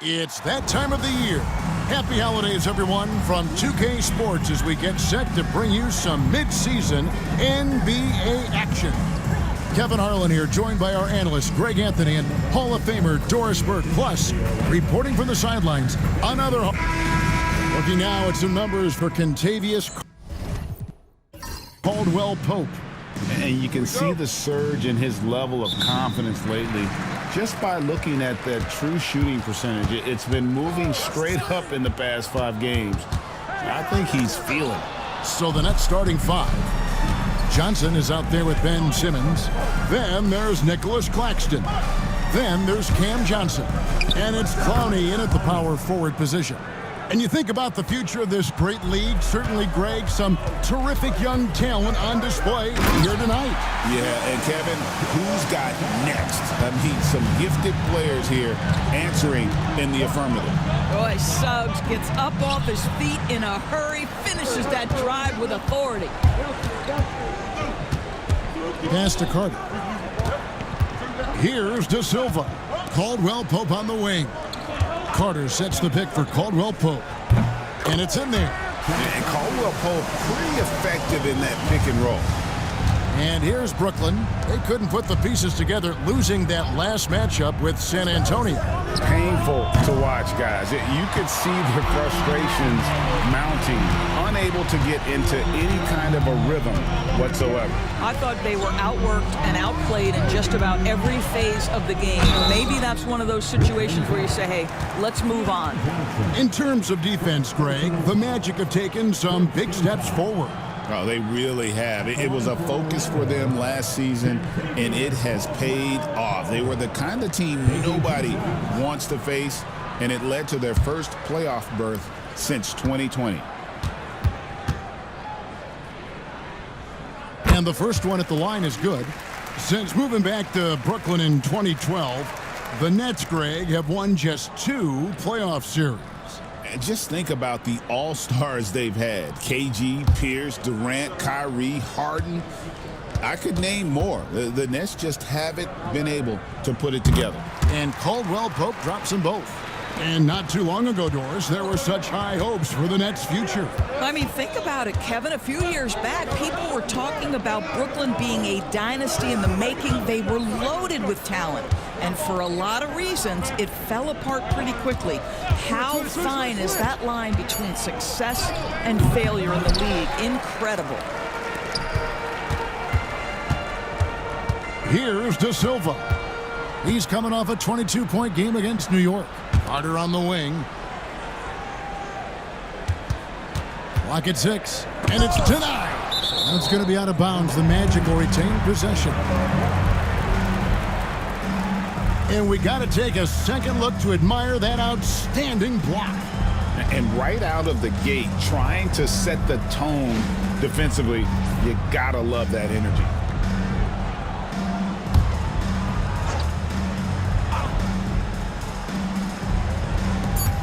It's that time of the year. Happy holidays, everyone, from 2K Sports as we get set to bring you some mid-season NBA action. Kevin Harlan here, joined by our analysts Greg Anthony and Hall of Famer Doris Burke. Plus, reporting from the sidelines, another... Looking now at some numbers for Kentavious Caldwell-Pope. And you can see the surge in his level of confidence lately just by looking at that true shooting percentage. It's been moving straight up in the past 5 games. I think he's feeling it. So the Nets starting 5. Johnson is out there with Ben Simmons. Then there's Nicholas Claxton. Then there's Cam Johnson. And it's Clowney in at the power forward position. And you think about the future of this great league, certainly, Greg, some terrific young talent on display here tonight. Yeah, and Kevin, who's got next? I mean, some gifted players here answering in the affirmative. Boy, Suggs gets up off his feet in a hurry, finishes that drive with authority. Pass to Carter. Here's De Silva. Caldwell-Pope on the wing. Carter sets the pick for Caldwell-Pope. And it's in there. And Caldwell-Pope pretty effective in that pick and roll. And here's Brooklyn. They couldn't put the pieces together, losing that last matchup with San Antonio. Painful to watch, guys. You could see the frustrations mounting, unable to get into any kind of a rhythm whatsoever. I thought they were outworked and outplayed in just about every phase of the game. Maybe that's one of those situations where you say, hey, let's move on. In terms of defense, Greg, the Magic have taken some big steps forward. Oh, they really have. It was a focus for them last season, and it has paid off. They were the kind of team nobody wants to face, and it led to their first playoff berth since 2020. And the first one at the line is good. Since moving back to Brooklyn in 2012, the Nets, Greg, have won just 2 playoff series. And just think about the all-stars they've had. KG, Pierce, Durant, Kyrie, Harden. I could name more. The Nets just haven't been able to put it together. And Caldwell-Pope drops them both. And not too long ago, Doris, there were such high hopes for the Nets' future. I mean, think about it, Kevin. A few years back, people were talking about Brooklyn being a dynasty in the making. They were loaded with talent. And for a lot of reasons, it fell apart pretty quickly. How fine is that line between success and failure in the league? Incredible. Here's De Silva. He's coming off a 22-point game against New York. Carter on the wing. Clock at 6. And it's denied. That's going to be out of bounds. The Magic will retain possession. And we got to take a second look to admire that outstanding block. And right out of the gate, trying to set the tone defensively, you got to love that energy.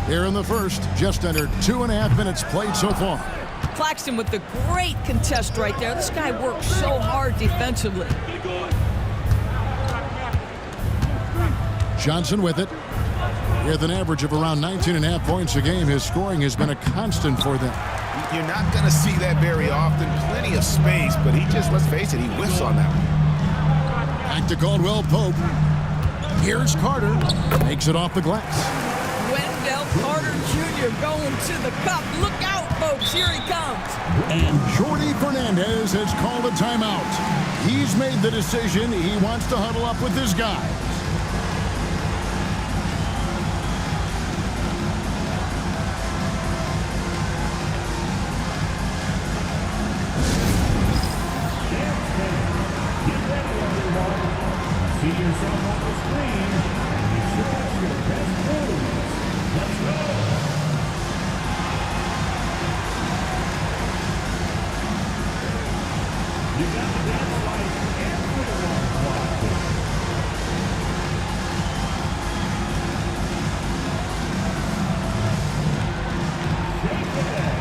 Here in the first, just under 2.5 minutes played so far. Claxton with the great contest right there. This guy works so hard defensively. Johnson with it. With an average of around 19.5 points a game, his scoring has been a constant for them. You're not going to see that very often. Plenty of space, but he just, let's face it, he whiffs on that one. Back to Caldwell-Pope. Here's Carter. Makes it off the glass. Wendell Carter Jr. going to the cup. Look out, folks. Here he comes. And Jordi Fernandez has called a timeout. He's made the decision. He wants to huddle up with his guys. See yourself on the screen and show us your best moves. Let's go. You got the dance like everyone watching. Shake it.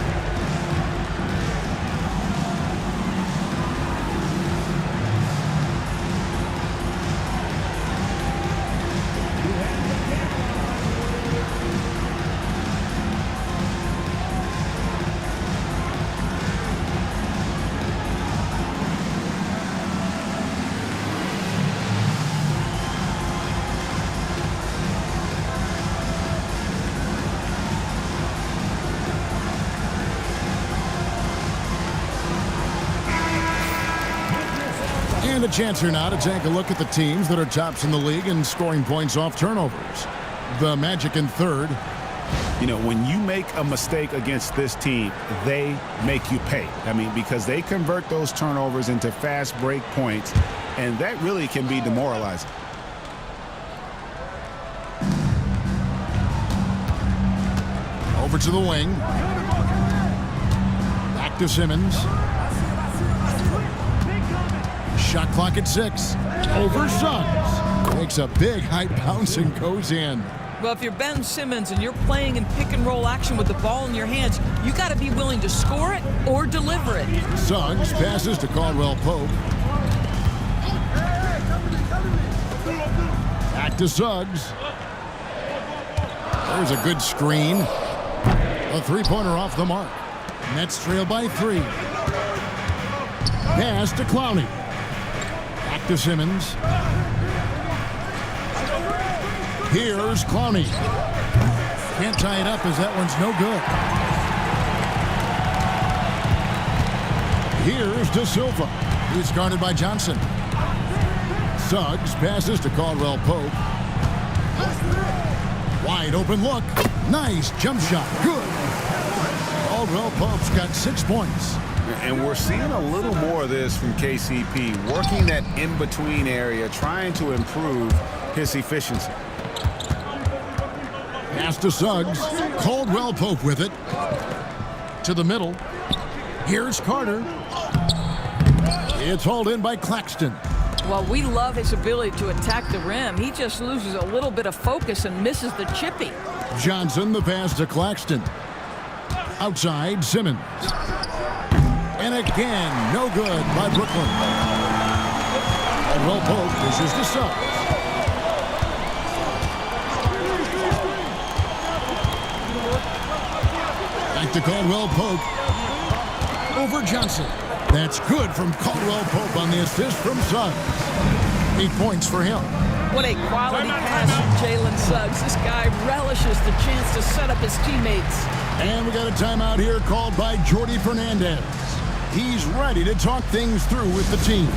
And a chance here now to take a look at the teams that are tops in the league in scoring points off turnovers. The Magic in third. You know, when you make a mistake against this team, they make you pay. I mean, because they convert those turnovers into fast break points, and that really can be demoralizing. Over to the wing. Back to Simmons. Shot clock at 6. Over Suggs. Makes a big high bounce and goes in. Well, if you're Ben Simmons and you're playing in pick-and-roll action with the ball in your hands, you got to be willing to score it or deliver it. Suggs passes to Caldwell Pope. Back to Suggs. There's a good screen. A three-pointer off the mark. Nets trail by 3. Pass to Clowney. Back to Simmons. Here's Clowney. Can't tie it up as that one's no good. Here's De Silva. He's guarded by Johnson. Suggs passes to Caldwell Pope. Wide open look. Nice jump shot. Good. Caldwell Pope's got 6 points. And we're seeing a little more of this from KCP, working that in-between area, trying to improve his efficiency. Pass to Suggs. Caldwell Pope with it. To the middle. Here's Carter. It's hauled in by Claxton. Well, we love his ability to attack the rim. He just loses a little bit of focus and misses the chippy. Johnson, the pass to Claxton. Outside, Simmons. And again, no good by Brooklyn. Caldwell Pope pushes to Suggs. Back to Caldwell Pope. Over Johnson. That's good from Caldwell Pope on the assist from Suggs. 8 points for him. What a quality pass from Jalen Suggs. This guy relishes the chance to set up his teammates. And we got a timeout here called by Jordi Fernandez. He's ready to talk things through with the team.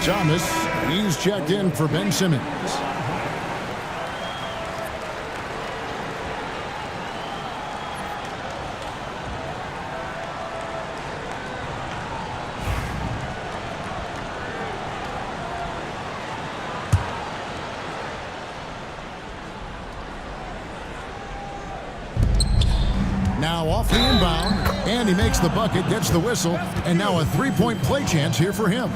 Thomas, he's checked in for Ben Simmons. Now off the inbound, and he makes the bucket, gets the whistle, and now a three-point play chance here for him.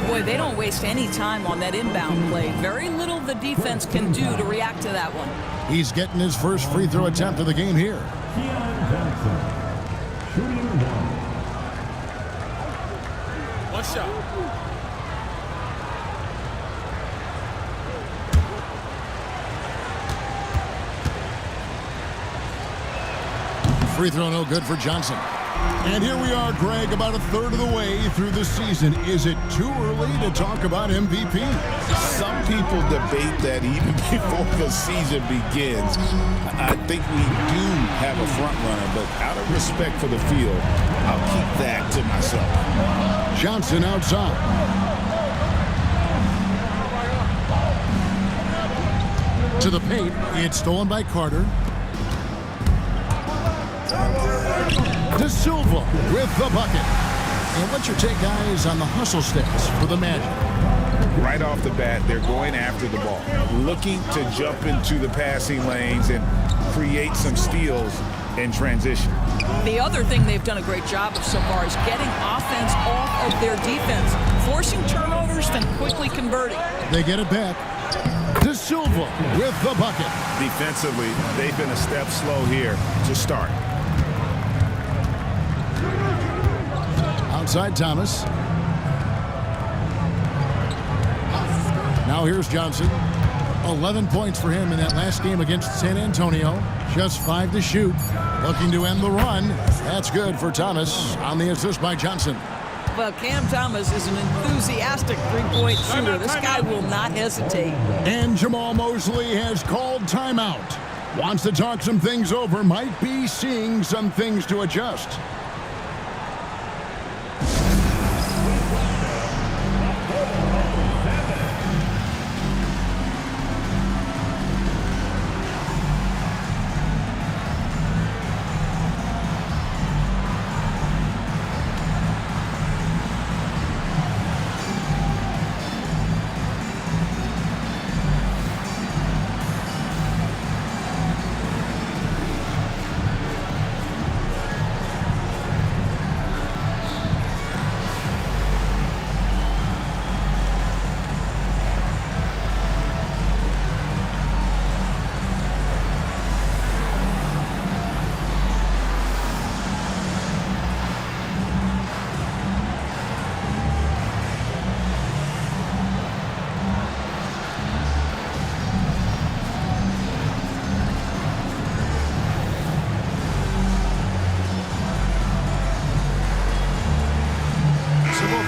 Boy, they don't waste any time on that inbound play. Very little the defense can do to react to that one. He's getting his first free throw attempt of the game here. One shot. Free throw no good for Johnson. And here we are, Greg, about a third of the way through the season. Is it too early to talk about MVP? Some people debate that even before the season begins. I think we do have a front runner, but out of respect for the field, I'll keep that to myself. Johnson outside. To the paint. It's stolen by Carter. De Silva with the bucket. And what's your take, guys, on the hustle stats for the Magic? Right off the bat, they're going after the ball, looking to jump into the passing lanes and create some steals in transition. The other thing they've done a great job of so far is getting offense off of their defense, forcing turnovers, then quickly converting. They get it back. De Silva with the bucket. Defensively, they've been a step slow here to start. Outside Thomas. Now here's Johnson. 11 points for him in that last game against San Antonio. Just 5 to shoot. Looking to end the run. That's good for Thomas on the assist by Johnson. Well, Cam Thomas is an enthusiastic three-point shooter. This guy will not hesitate. And Jamal Mosley has called timeout. Wants to talk some things over. Might be seeing some things to adjust.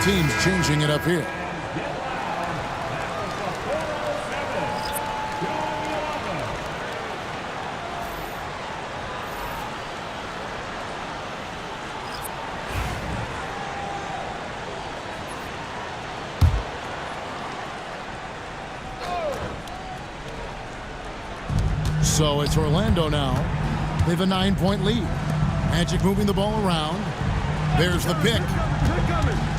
Teams changing it up here. So it's Orlando now. They have a 9-point lead. Magic moving the ball around. There's the pick.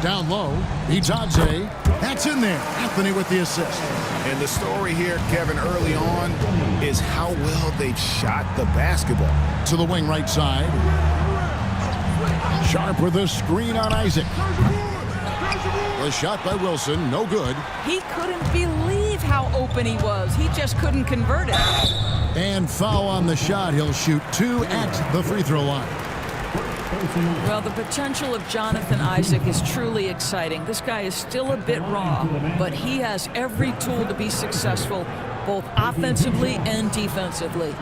Down low, Itadze. That's in there. Anthony with the assist. And the story here, Kevin, early on is how well they've shot the basketball. To the wing right side. Sharp with a screen on Isaac. The shot by Wilson, no good. He couldn't believe how open he was. He just couldn't convert it. And foul on the shot. He'll shoot 2 at the free throw line. Well, the potential of Jonathan Isaac is truly exciting. This guy is still a bit raw, but he has every tool to be successful, both offensively and defensively.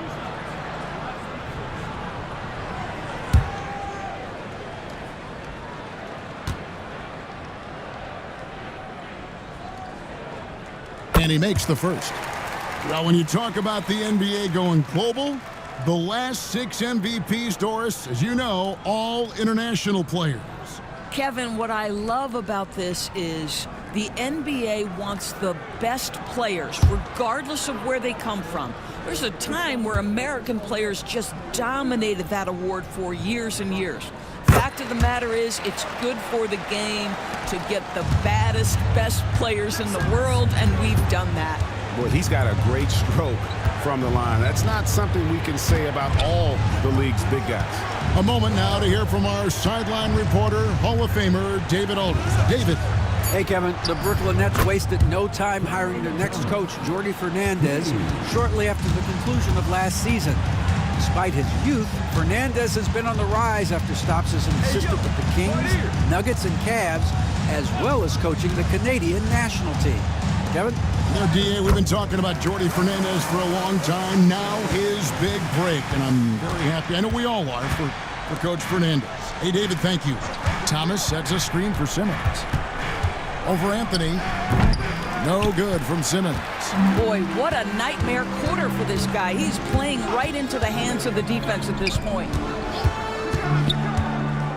And he makes the first. Well, when you talk about the NBA going global, the last 6 MVPs, Doris, as you know, all international players. Kevin, what I love about this is the NBA wants the best players, regardless of where they come from. There's a time where American players just dominated that award for years and years. Fact of the matter is, it's good for the game to get the baddest, best players in the world, and we've done that. Boy, he's got a great stroke from the line. That's not something we can say about all the league's big guys. A moment now to hear from our sideline reporter, Hall of Famer David Aldridge. David. Hey, Kevin, the Brooklyn Nets wasted no time hiring their next coach, Jordi Fernandez, shortly after the conclusion of last season. Despite his youth, Fernandez has been on the rise after stops as an assistant with the Kings, Nuggets, and Cavs, as well as coaching the Canadian national team. Kevin? You know, DA, we've been talking about Jordi Fernandez for a long time. Now his big break, and I'm very happy. I know we all are for Coach Fernandez. Hey, David, thank you. Thomas sets a screen for Simmons. Over Anthony. No good from Simmons. Boy, what a nightmare quarter for this guy. He's playing right into the hands of the defense at this point.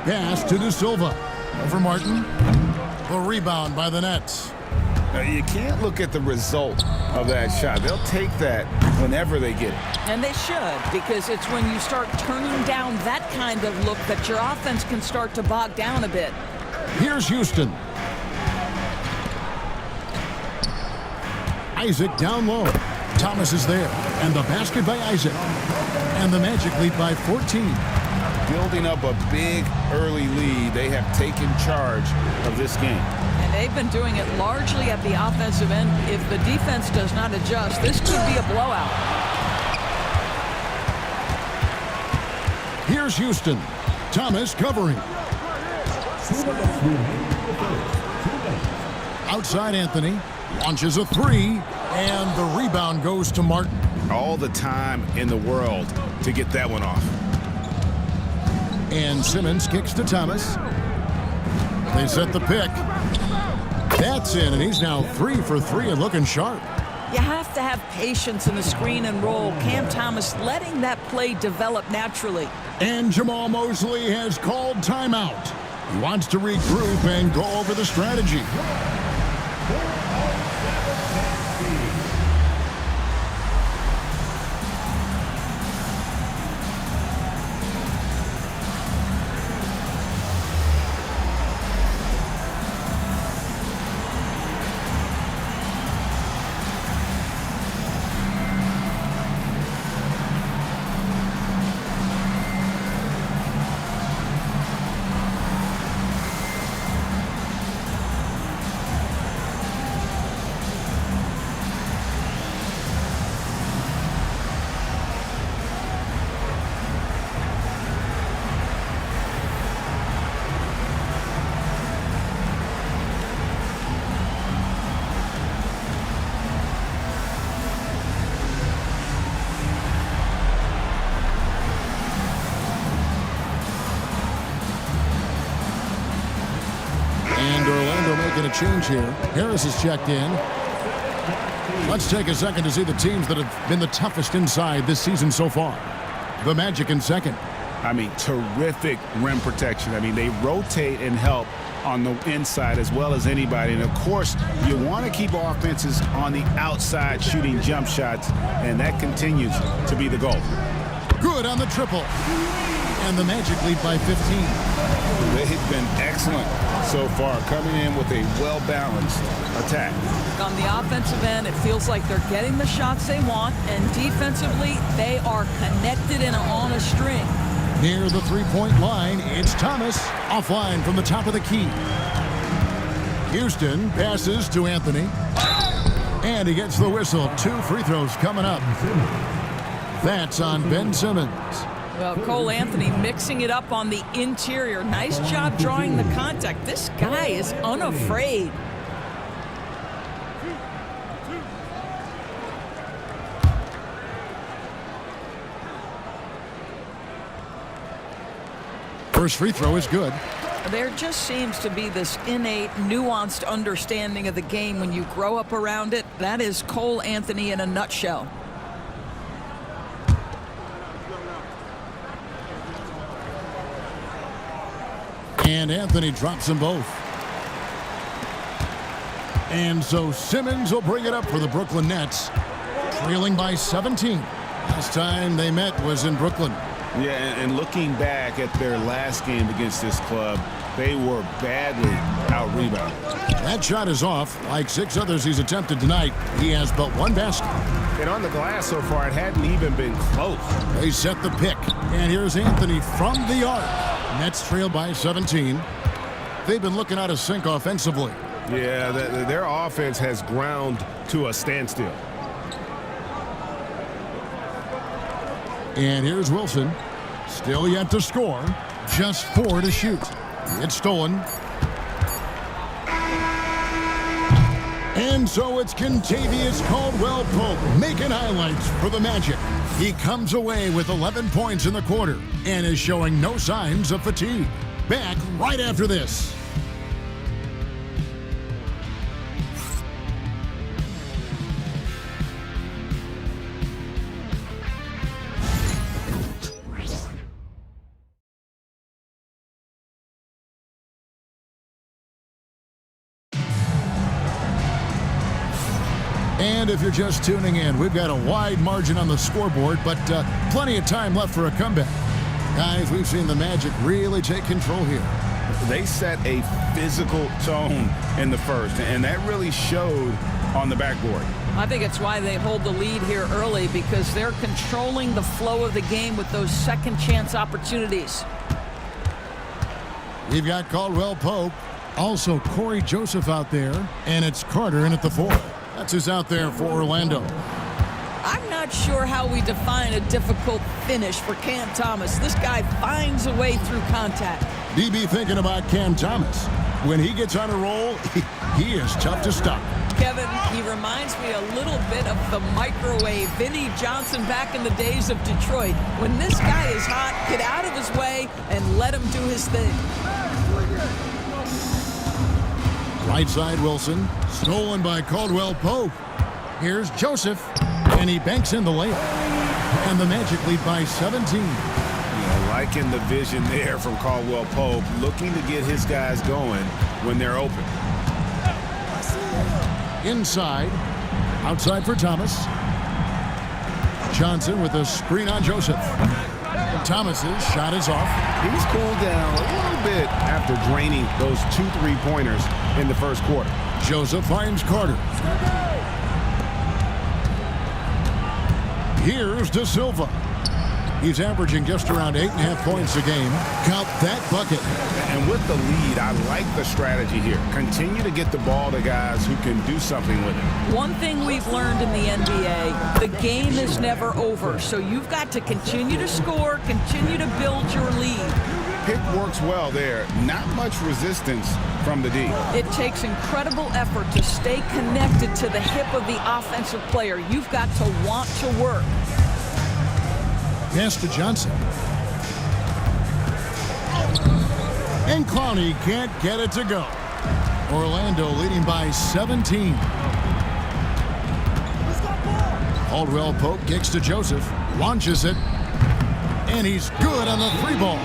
Pass to De Silva. Over Martin. The rebound by the Nets. You can't look at the result of that shot. They'll take that whenever they get it. And they should, because it's when you start turning down that kind of look that your offense can start to bog down a bit. Here's Houston. Isaac down low. Thomas is there. And the basket by Isaac. And the Magic lead by 14. Building up a big early lead. They have taken charge of this game. And they've been doing it largely at the offensive end. If the defense does not adjust, this could be a blowout. Here's Houston. Thomas covering. Outside Anthony. Launches a three. And the rebound goes to Martin. All the time in the world to get that one off. And Simmons kicks to Thomas. They set the pick. That's in, and he's now 3 for 3 and looking sharp. You have to have patience in the screen and roll. Cam Thomas letting that play develop naturally. And Jamal Mosley has called timeout. He wants to regroup and go over the strategy. A change here. Harris is checked in. Let's take a second to see the teams that have been the toughest inside this season so far. The Magic in second. I mean, terrific rim protection. I mean, they rotate and help on the inside as well as anybody. And, of course, you want to keep offenses on the outside shooting jump shots, and that continues to be the goal. Good on the triple. And the Magic lead by 15. They've been excellent so far, coming in with a well-balanced attack. On the offensive end, it feels like they're getting the shots they want, and defensively, they are connected and on a string. Near the three-point line, it's Thomas, offline from the top of the key. Houston passes to Anthony, and he gets the whistle. 2 free throws coming up. That's on Ben Simmons. Well, Cole Anthony mixing it up on the interior. Nice job drawing the contact. This guy is unafraid. First free throw is good. There just seems to be this innate, nuanced understanding of the game when you grow up around it. That is Cole Anthony in a nutshell. And Anthony drops them both. And so Simmons will bring it up for the Brooklyn Nets, trailing by 17. Last time they met was in Brooklyn. Yeah, and looking back at their last game against this club, they were badly out-rebounded. That shot is off. Like 6 others he's attempted tonight, he has but 1 basket. And on the glass so far, it hadn't even been close. They set the pick. And here's Anthony from the arc. Nets trail by 17. They've been looking out of sync offensively. Yeah, their offense has ground to a standstill. And here's Wilson. Still yet to score. Just 4 to shoot. It's stolen. And so it's Kentavious Caldwell-Pope making highlights for the Magic. He comes away with 11 points in the quarter and is showing no signs of fatigue. Back right after this. And if you're just tuning in, we've got a wide margin on the scoreboard, but plenty of time left for a comeback. Guys, we've seen the Magic really take control here. They set a physical tone in the first, and that really showed on the backboard. I think it's why they hold the lead here early, because they're controlling the flow of the game with those second chance opportunities. We've got Caldwell Pope, also Corey Joseph out there, and it's Carter in at the 4. That's who's out there for Orlando. I'm not sure how we define a difficult finish for Cam Thomas. This guy finds a way through contact. DB thinking about Cam Thomas. When he gets on a roll, he is tough to stop. Kevin, he reminds me a little bit of the microwave Vinnie Johnson back in the days of Detroit. When this guy is hot, get out of his way and let him do his thing. Right side Wilson, stolen by Caldwell Pope. Here's Joseph, and he banks in the layup. And the Magic lead by 17. Liking the vision there from Caldwell Pope, looking to get his guys going when they're open. Inside, outside for Thomas. Johnson with a screen on Joseph. Thomas's shot is off. He's cooled down a little bit after draining those 2 3-pointers in the first quarter. Joseph finds Carter. Here's De Silva. He's averaging just around 8.5 points a game. Count that bucket. And with the lead, I like the strategy here. Continue to get the ball to guys who can do something with it. One thing we've learned in the NBA, the game is never over. So you've got to continue to score, continue to build your lead. Pick works well there. Not much resistance from the D. It takes incredible effort to stay connected to the hip of the offensive player. You've got to want to work. Pass to Johnson. And Clowney can't get it to go. Orlando leading by 17. Caldwell Pope kicks to Joseph. Launches it. And he's good on the 3 ball.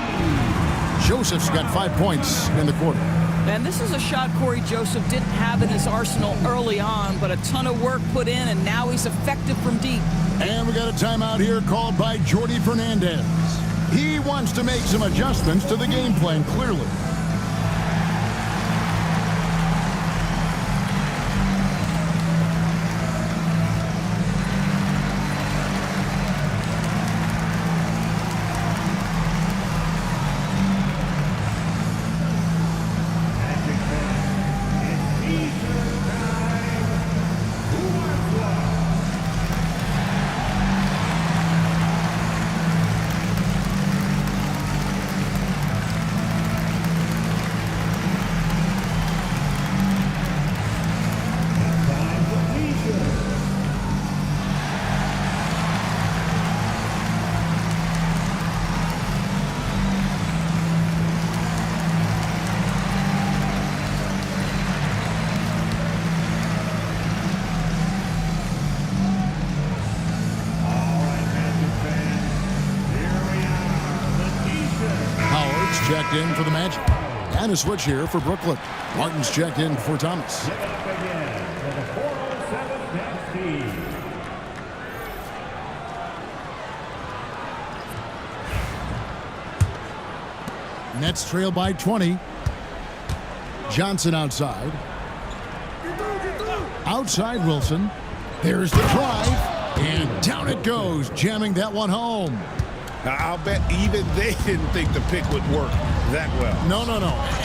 Joseph's got 5 points in the quarter. And this is a shot Corey Joseph didn't have in his arsenal early on, but a ton of work put in, and now he's effective from deep. And we got a timeout here called by Jordi Fernandez. He wants to make some adjustments to the game plan, clearly. Checked in for the Magic. And a switch here for Brooklyn. Martin's checked in for Thomas. Nets trail by 20. Johnson outside. Outside Wilson. There's the drive. And down it goes, jamming that one home. Now, I'll bet even they didn't think the pick would work that well. No.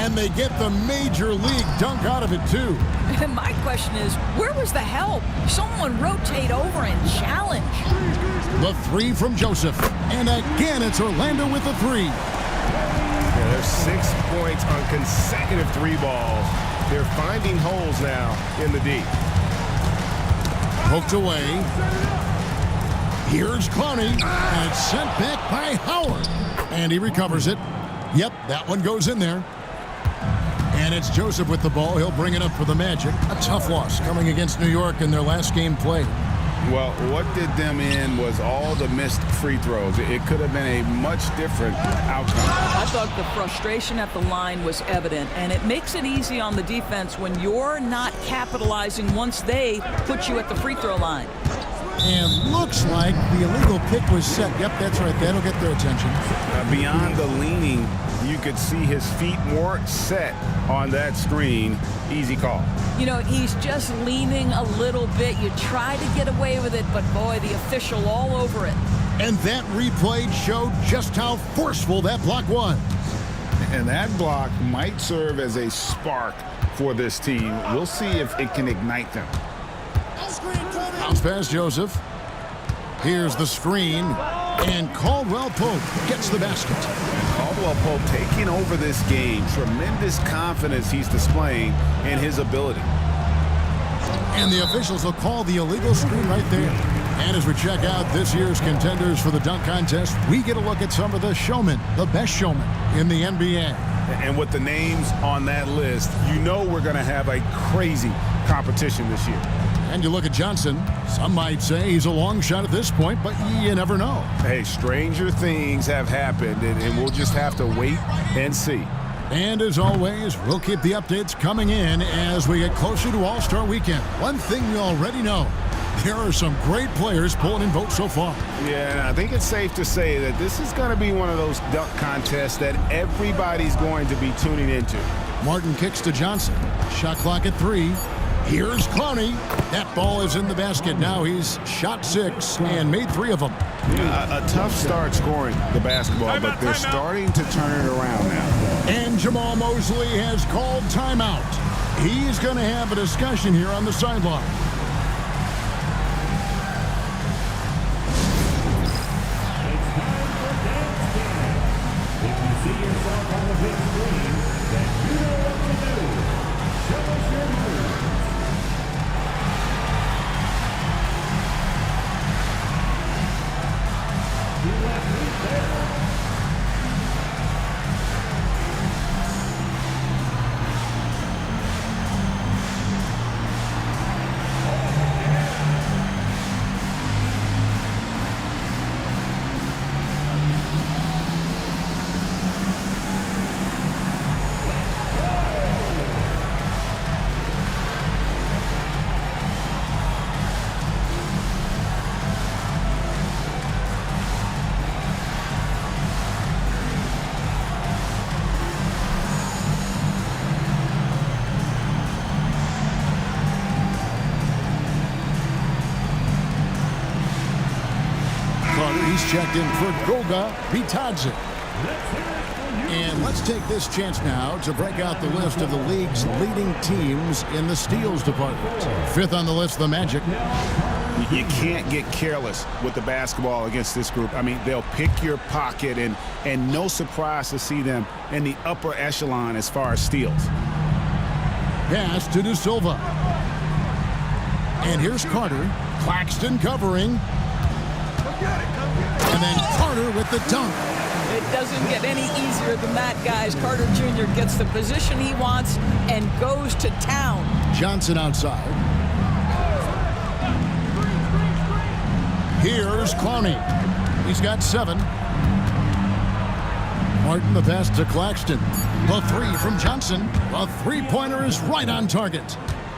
And they get the major league dunk out of it, too. And my question is, where was the help? Someone rotate over and challenge. The 3 from Joseph. And again, it's Orlando with the 3. Yeah, there's 6 points on consecutive 3 balls. They're finding holes now in the D. Poked away. Here's Clowney, and it's sent back by Howard. And he recovers it. Yep, that one goes in there. And it's Joseph with the ball. He'll bring it up for the Magic. A tough loss coming against New York in their last game played. Well, what did them in was all the missed free throws. It could have been a much different outcome. I thought the frustration at the line was evident, and it makes it easy on the defense when you're not capitalizing once they put you at the free throw line. And looks like the illegal pick was set. Yep, that's right. That'll get their attention. Beyond the leaning, you could see his feet more set on that screen. Easy call. You know, he's just leaning a little bit. You try to get away with it, but boy, the official all over it. And that replay showed just how forceful that block was. And that block might serve as a spark for this team. We'll see if it can ignite them. Bounce pass, Joseph. Here's the screen. And Caldwell Pope gets the basket. Caldwell Pope taking over this game. Tremendous confidence he's displaying in his ability. And the officials will call the illegal screen right there. And as we check out this year's contenders for the dunk contest, we get a look at some of the showmen, the best showmen in the NBA. And with the names on that list, you know we're going to have a crazy competition this year. And you look at Johnson, some might say he's a long shot at this point, but you never know. Hey, stranger things have happened, and we'll just have to wait and see. And as always, we'll keep the updates coming in as we get closer to All-Star Weekend. One thing we already know, there are some great players pulling in votes so far. Yeah, and I think it's safe to say that this is going to be one of those dunk contests that everybody's going to be tuning into. Martin kicks to Johnson. Shot clock at 3. Here's Clowney. That ball is in the basket. Now he's shot 6 and made 3 of them. A tough start scoring the basketball, but they're starting to turn it around now. And Jamal Mosley has called timeout. He's going to have a discussion here on the sideline. If you see yourself on the big screen, then you know what to do. Show us your moves. You left me there. He's checked in for Goga Bitadze. And let's take this chance now to break out the list of the league's leading teams in the steals department. 5th on the list, the Magic. You can't get careless with the basketball against this group. I mean, they'll pick your pocket, and no surprise to see them in the upper echelon as far as steals. Pass to De Silva. And here's Carter. Claxton covering. And then Carter with the dunk. It doesn't get any easier than that, guys. Carter Jr. gets the position he wants and goes to town. Johnson outside. Here's Clowney. He's got 7. Martin the pass to Claxton. The 3 from Johnson. The three-pointer is right on target.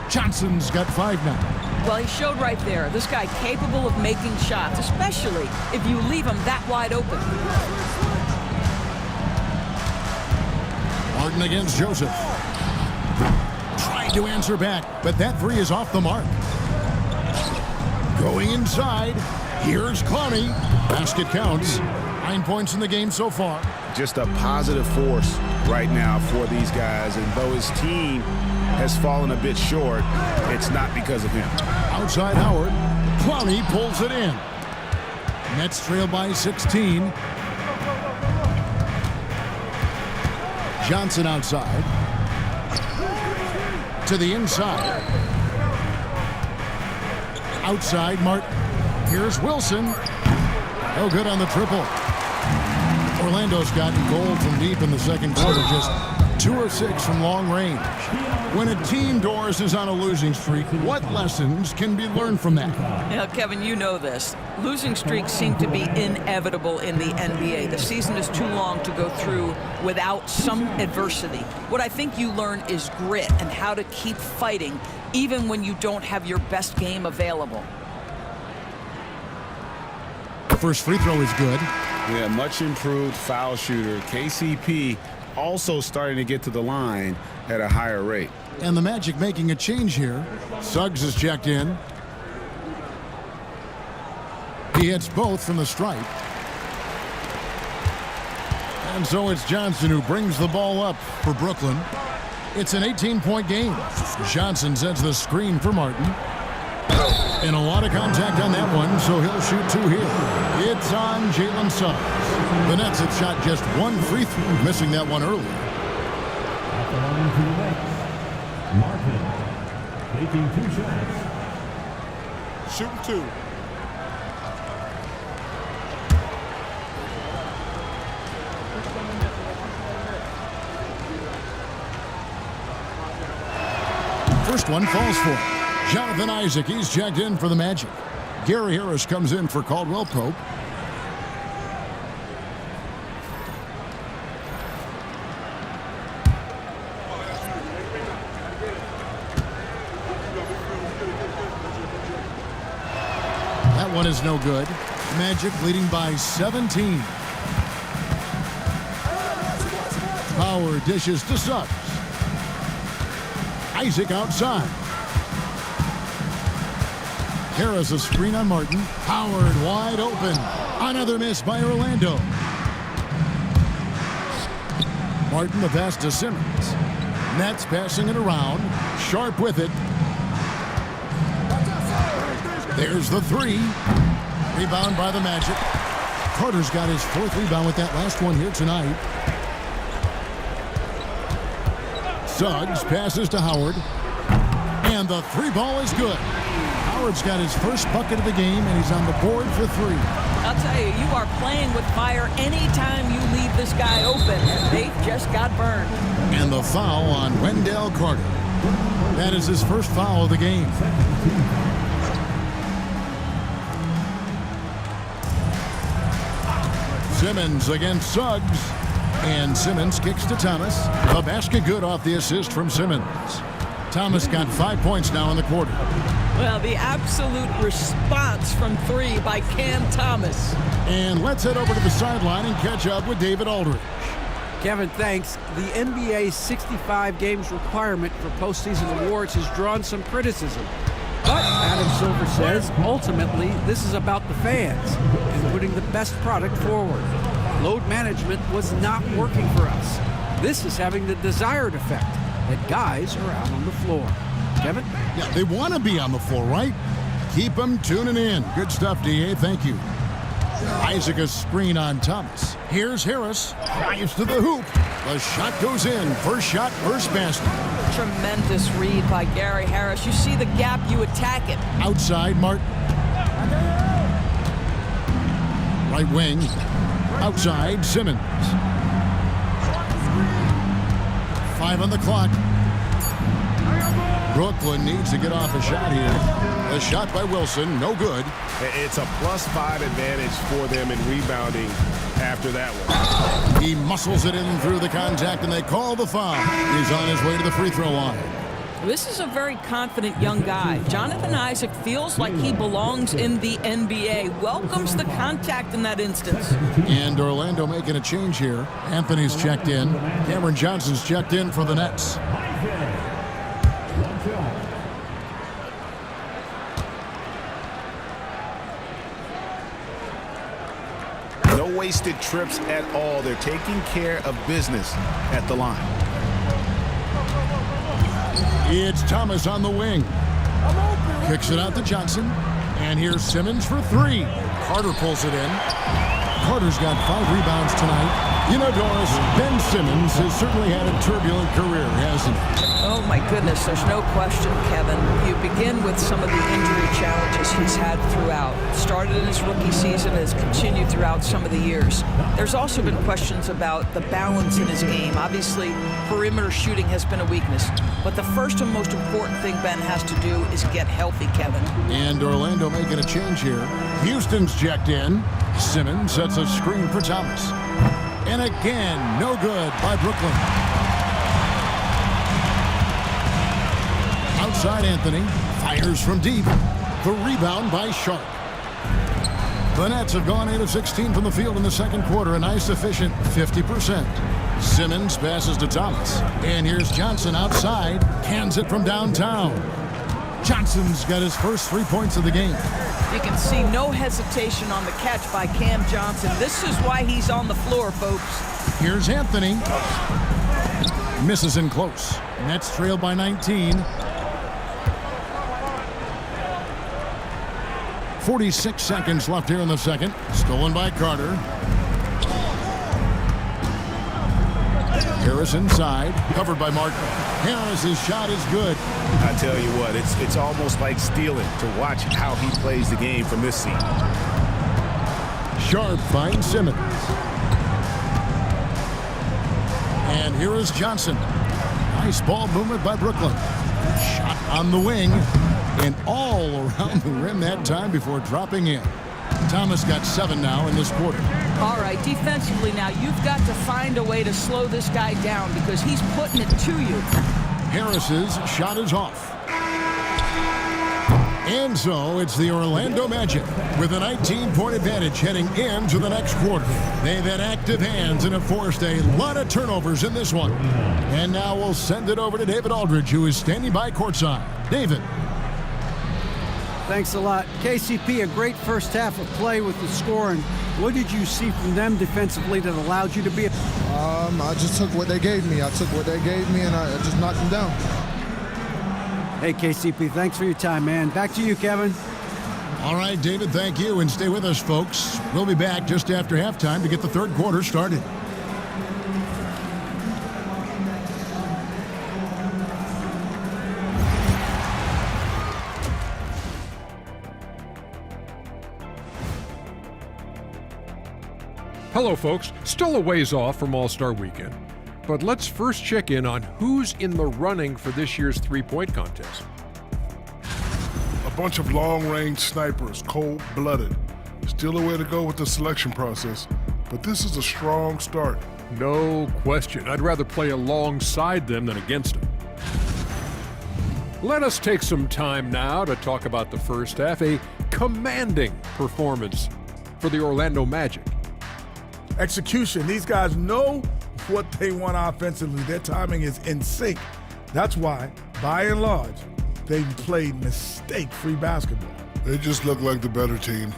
Johnson's got 5 now. Well, he showed right there. This guy capable of making shots, especially if you leave him that wide open. Martin against Joseph. Trying to answer back, but that 3 is off the mark. Going inside. Here's Clowney. Basket counts. 9 points in the game so far. Just a positive force right now for these guys, and though his team has fallen a bit short, it's not because of him. Outside Howard. Clowney pulls it in. Nets trail by 16. Johnson outside. To the inside. Outside Martin. Here's Wilson. No good on the triple. Orlando's gotten gold from deep in the second quarter, just 2 of 6 from long range. When a team, Doris, is on a losing streak, what lessons can be learned from that? Now, Kevin, you know this. Losing streaks seem to be inevitable in the NBA. The season is too long to go through without some adversity. What I think you learn is grit and how to keep fighting even when you don't have your best game available. The first free throw is good. Yeah, much improved foul shooter. KCP also starting to get to the line at a higher rate. And the Magic making a change here. Suggs is checked in. He hits both from the stripe. And so it's Johnson who brings the ball up for Brooklyn. It's an 18-point game. Johnson sets the screen for Martin. And a lot of contact on that one, so he'll shoot two here. It's on Jalen Suggs. The Nets have shot just one free throw, missing that one earlier. At the line for the Nets, Martin, taking 2 shots. Shooting 2. First one falls for him. Jonathan Isaac, he's checked in for the Magic. Gary Harris comes in for Caldwell Pope. That one is no good. Magic leading by 17. Power dishes to Suggs. Isaac outside. Harris a screen on Martin. Howard wide open. Another miss by Orlando. Martin the pass to Simmons. Nets passing it around. Sharp with it. There's the three. Rebound by the Magic. Carter's got his 4th rebound with that last one here tonight. Suggs passes to Howard. And the 3 ball is good. Howard's got his first bucket of the game, and he's on the board for 3. I'll tell you, you are playing with fire anytime you leave this guy open, and they just got burned. And the foul on Wendell Carter. That is his first foul of the game. Simmons against Suggs. And Simmons kicks to Thomas. A basket good off the assist from Simmons. Thomas got 5 points now in the quarter. Well, the absolute response from 3 by Cam Thomas. And let's head over to the sideline and catch up with David Aldridge. Kevin, thanks. The NBA's 65 games requirement for postseason awards has drawn some criticism. But Adam Silver says, ultimately, this is about the fans and putting the best product forward. Load management was not working for us. This is having the desired effect, that guys are out on the floor. Kevin? Yeah, they want to be on the floor, right? Keep them tuning in. Good stuff, D.A. Thank you. Isaac a screen on Thomas. Here's Harris. Drives to the hoop. The shot goes in. First shot, first basket. Tremendous read by Gary Harris. You see the gap, you attack it. Outside, Martin. Right wing. Outside, Simmons. 5 on the clock. Brooklyn needs to get off a shot here. A shot by Wilson, no good. It's a +5 advantage for them in rebounding after that one. He muscles it in through the contact, and they call the foul. He's on his way to the free throw line. This is a very confident young guy. Jonathan Isaac feels like he belongs in the NBA. Welcomes the contact in that instance. And Orlando making a change here. Anthony's checked in. Cameron Johnson's checked in for the Nets. No wasted trips at all. They're taking care of business at the line. It's Thomas on the wing. Kicks it out to Johnson. And here's Simmons for 3. Carter pulls it in. Carter's got 5 rebounds tonight. You know, Doris, Ben Simmons has certainly had a turbulent career, hasn't he? Oh, my goodness, there's no question, Kevin. You begin with some of the injury challenges he's had throughout. Started in his rookie season, has continued throughout some of the years. There's also been questions about the balance in his game. Obviously, perimeter shooting has been a weakness. But the first and most important thing Ben has to do is get healthy, Kevin. And Orlando making a change here. Houston's checked in. Simmons sets a screen for Thomas. And again, no good by Brooklyn. Outside Anthony. Fires from deep. The rebound by Sharp. The Nets have gone 8 of 16 from the field in the second quarter, a nice efficient 50%. Simmons passes to Thomas. And here's Johnson outside, hands it from downtown. Johnson's got his first 3 points of the game. You can see no hesitation on the catch by Cam Johnson. This is why he's on the floor, folks. Here's Anthony. Misses in close. Nets trail by 19. 46 seconds left here in the second. Stolen by Carter. Harris inside, covered by Martin. Harris's shot is good. I tell you what, it's almost like stealing to watch how he plays the game from this seat. Sharp finds Simmons. And here is Johnson. Nice ball movement by Brooklyn. Shot on the wing and all around the rim that time before dropping in. Thomas got 7 now in this quarter. All right, defensively now, you've got to find a way to slow this guy down because he's putting it to you. Harris's shot is off. And so it's the Orlando Magic with a 19-point advantage heading into the next quarter. They've had active hands and have forced a lot of turnovers in this one. And now we'll send it over to David Aldridge, who is standing by courtside. David. Thanks a lot. KCP, a great first half of play with the scoring. What did you see from them defensively that allowed you to be? I just took what they gave me. I took what they gave me, and I just knocked them down. Hey, KCP, thanks for your time, man. Back to you, Kevin. All right, David, thank you. And stay with us, folks. We'll be back just after halftime to get the third quarter started. Hello, folks. Still a ways off from All-Star Weekend, but let's first check in on who's in the running for this year's three-point contest. A bunch of long-range snipers, cold-blooded. Still a way to go with the selection process, but this is a strong start. No question. I'd rather play alongside them than against them. Let us take some time now to talk about the first half, a commanding performance for the Orlando Magic. Execution. These guys know what they want offensively. Their timing is in sync. That's why, by and large, they played mistake-free basketball. They just look like the better team.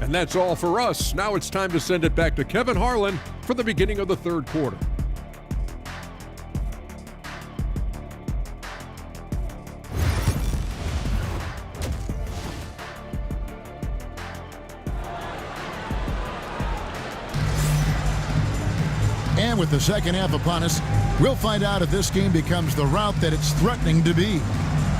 And that's all for us. Now it's time to send it back to Kevin Harlan for the beginning of the third quarter. And with the second half upon us, we'll find out if this game becomes the route that it's threatening to be.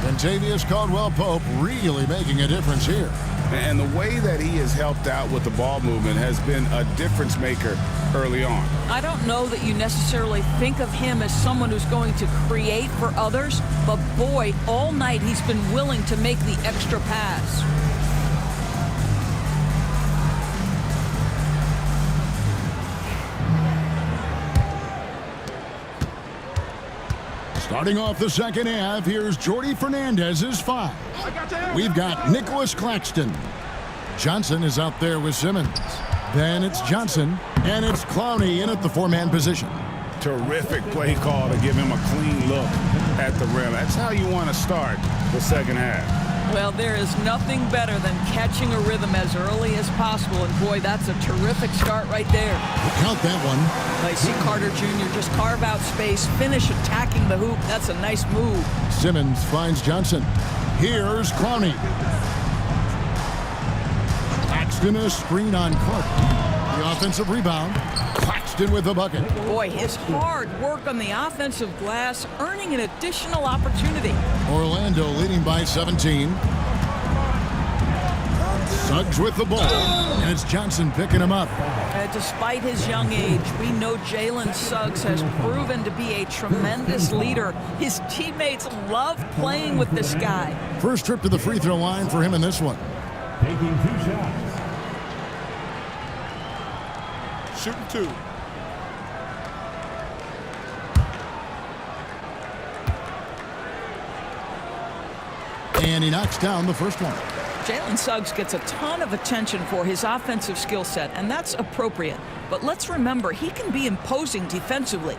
Kentavious Caldwell-Pope really making a difference here. And the way that he has helped out with the ball movement has been a difference maker early on. I don't know that you necessarily think of him as someone who's going to create for others, but boy, all night he's been willing to make the extra pass. Starting off the second half, here's Jordy Fernandez's 5. We've got Nicholas Claxton. Johnson is out there with Simmons. Then it's Johnson, and it's Clowney in at the 4-man position. Terrific play call to give him a clean look at the rim. That's how you want to start the second half. Well, there is nothing better than catching a rhythm as early as possible, and boy, that's a terrific start right there. Count that one. I see Carter Jr. just carve out space, finish attacking the hoop. That's a nice move. Simmons finds Johnson. Here's Clowney. Claxton a screen on Clark. The offensive rebound. Claxton with the bucket. Boy, his hard work on the offensive glass earning an additional opportunity. Orlando leading by 17. Suggs with the ball. And it's Johnson picking him up. Despite his young age, we know Jalen Suggs has proven to be a tremendous leader. His teammates love playing with this guy. First trip to the free throw line for him in this one. Taking 2 shots. Shooting 2. And he knocks down the first one. Jalen Suggs gets a ton of attention for his offensive skill set, and that's appropriate. But let's remember, he can be imposing defensively.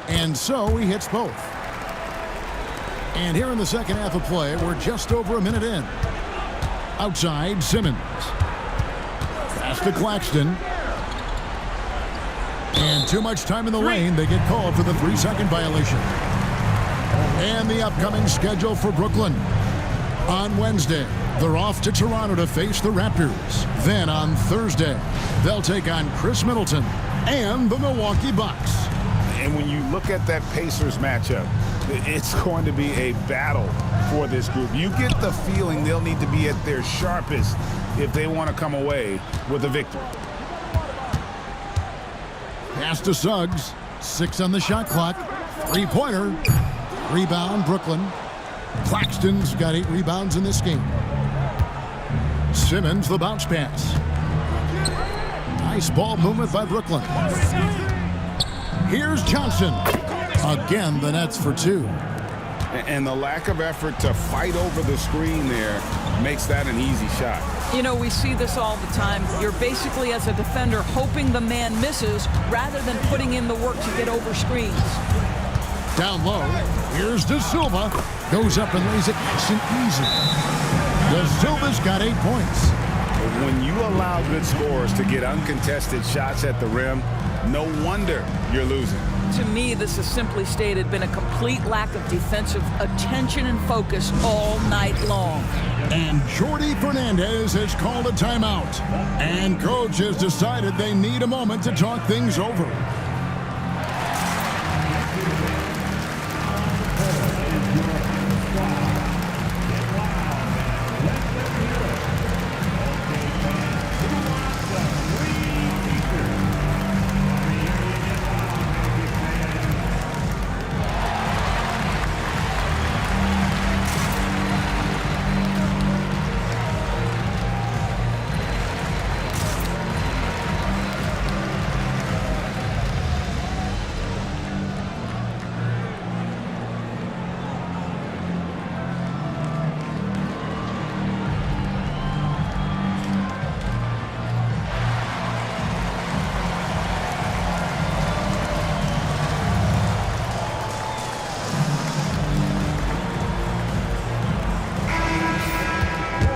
And so he hits both. And here in the second half of play, we're just over a minute in. Outside, Simmons. Pass to Claxton. And too much time in the lane. They get called for the 3-second violation. And the upcoming schedule for Brooklyn. On Wednesday, they're off to Toronto to face the Raptors. Then on Thursday, they'll take on Chris Middleton and the Milwaukee Bucks. And when you look at that Pacers matchup, it's going to be a battle for this group. You get the feeling they'll need to be at their sharpest if they want to come away with a victory. Pass to Suggs. 6 on the shot clock. 3-pointer. Rebound, Brooklyn. Claxton's got 8 rebounds in this game. Simmons, the bounce pass. Nice ball movement by Brooklyn. Here's Johnson. Again, the Nets for 2. And the lack of effort to fight over the screen there makes that an easy shot. You know, we see this all the time. You're basically, as a defender, hoping the man misses rather than putting in the work to get over screens. Down low. Here's De Silva. Goes up and lays it nice and easy. De Silva's got 8 points. When you allow good scorers to get uncontested shots at the rim, no wonder you're losing. To me, this is simply stated been a complete lack of defensive attention and focus all night long. And Jordi Fernandez has called a timeout. And coach has decided they need a moment to talk things over.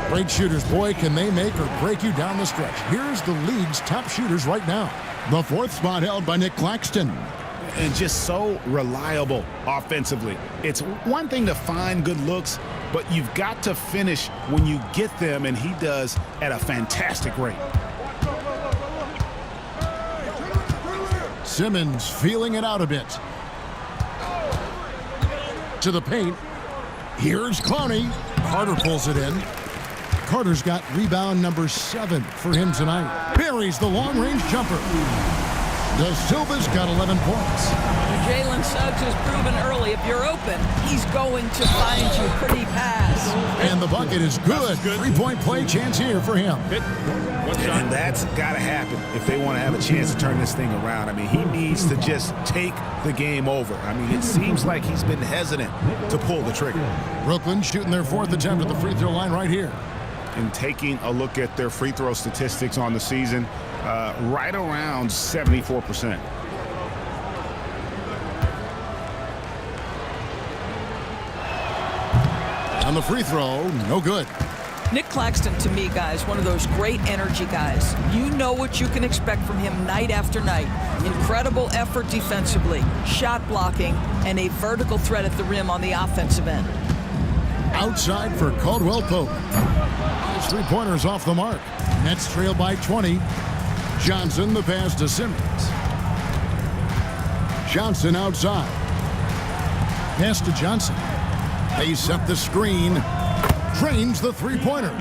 Great shooters, boy, can they make or break you down the stretch. Here's the league's top shooters right now. The 4th spot held by Nick Claxton. And just so reliable offensively. It's one thing to find good looks, but you've got to finish when you get them, and he does at a fantastic rate. Simmons feeling it out a bit. To the paint. Here's Clowney. Carter pulls it in. Carter's got rebound number 7 for him tonight. Buries the long-range jumper. De Silva's got 11 points. Jalen Suggs has proven early, if you're open, he's going to find you pretty pass. And the bucket is good. 3-point play chance here for him. And that's got to happen if they want to have a chance to turn this thing around. I mean, he needs to just take the game over. I mean, it seems like he's been hesitant to pull the trigger. Brooklyn shooting their 4th attempt at the free throw line right here. And taking a look at their free throw statistics on the season, right around 74%. On the free throw, no good. Nick Claxton, to me, guys, one of those great energy guys. You know what you can expect from him night after night. Incredible effort defensively, shot blocking, and a vertical threat at the rim on the offensive end. Outside for Caldwell Pope. His 3-pointer's off the mark. Nets trail by 20. Johnson, the pass to Simmons. Johnson outside. Pass to Johnson. They set the screen. Drains the 3-pointer.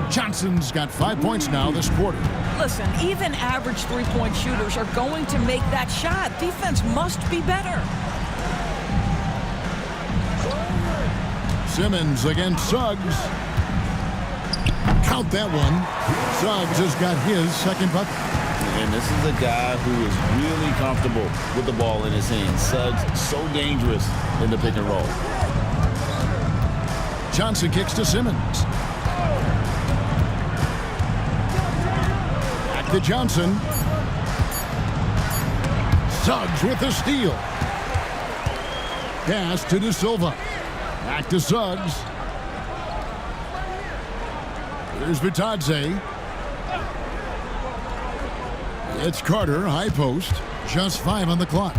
Johnson's got 5 points now this quarter. Listen, even average 3-point shooters are going to make that shot. Defense must be better. Simmons against Suggs. Count that one. Suggs has got his second bucket. And this is a guy who is really comfortable with the ball in his hands. Suggs so dangerous in the pick and roll. Johnson kicks to Simmons. Back to Johnson. Suggs with the steal. Pass to De Silva. Back to Suggs. Here's Vitadze. It's Carter, high post. Just 5 on the clock.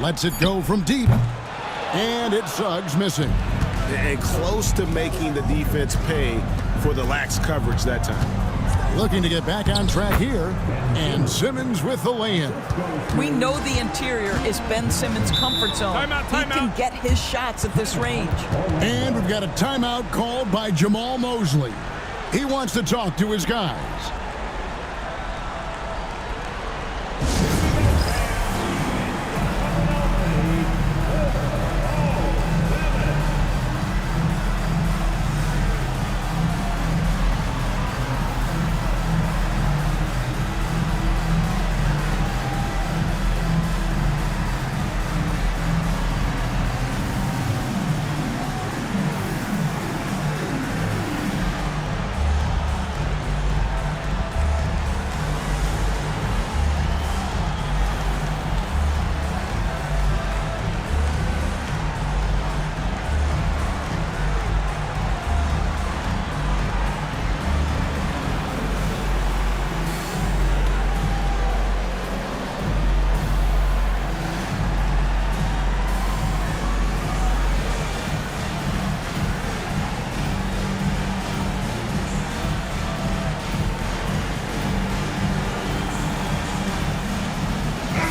Lets it go from deep. And it's Suggs missing. And close to making the defense pay for the lax coverage that time. Looking to get back on track here. And Simmons with the lay-in. We know the interior is Ben Simmons' comfort zone. He can get his shots at this range. And we've got a timeout called by Jamal Mosley. He wants to talk to his guys.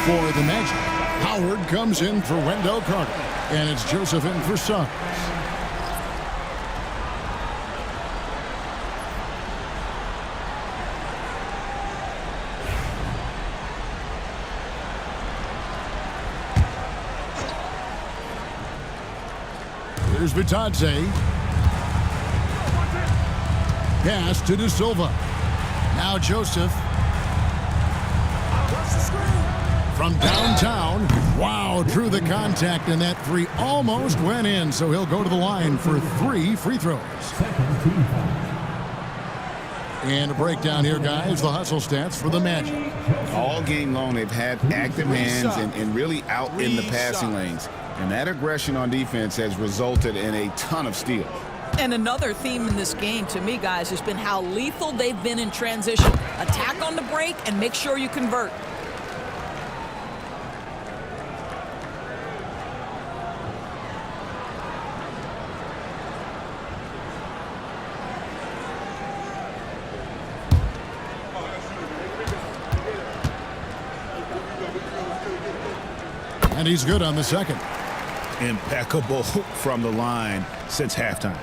For the Magic, Howard comes in for Wendell Carter, and it's Joseph in for Suggs. Here's Vitadze. Pass to De Silva. Now Joseph. From downtown, wow, drew the contact, and that three almost went in, so he'll go to the line for 3 free throws. And a breakdown here, guys, the hustle stats for the Magic. All game long, they've had active hands and really out in the passing lanes. And that aggression on defense has resulted in a ton of steals. And another theme in this game, to me, guys, has been how lethal they've been in transition. Attack on the break and make sure you convert. And he's good on the second. Impeccable from the line since halftime.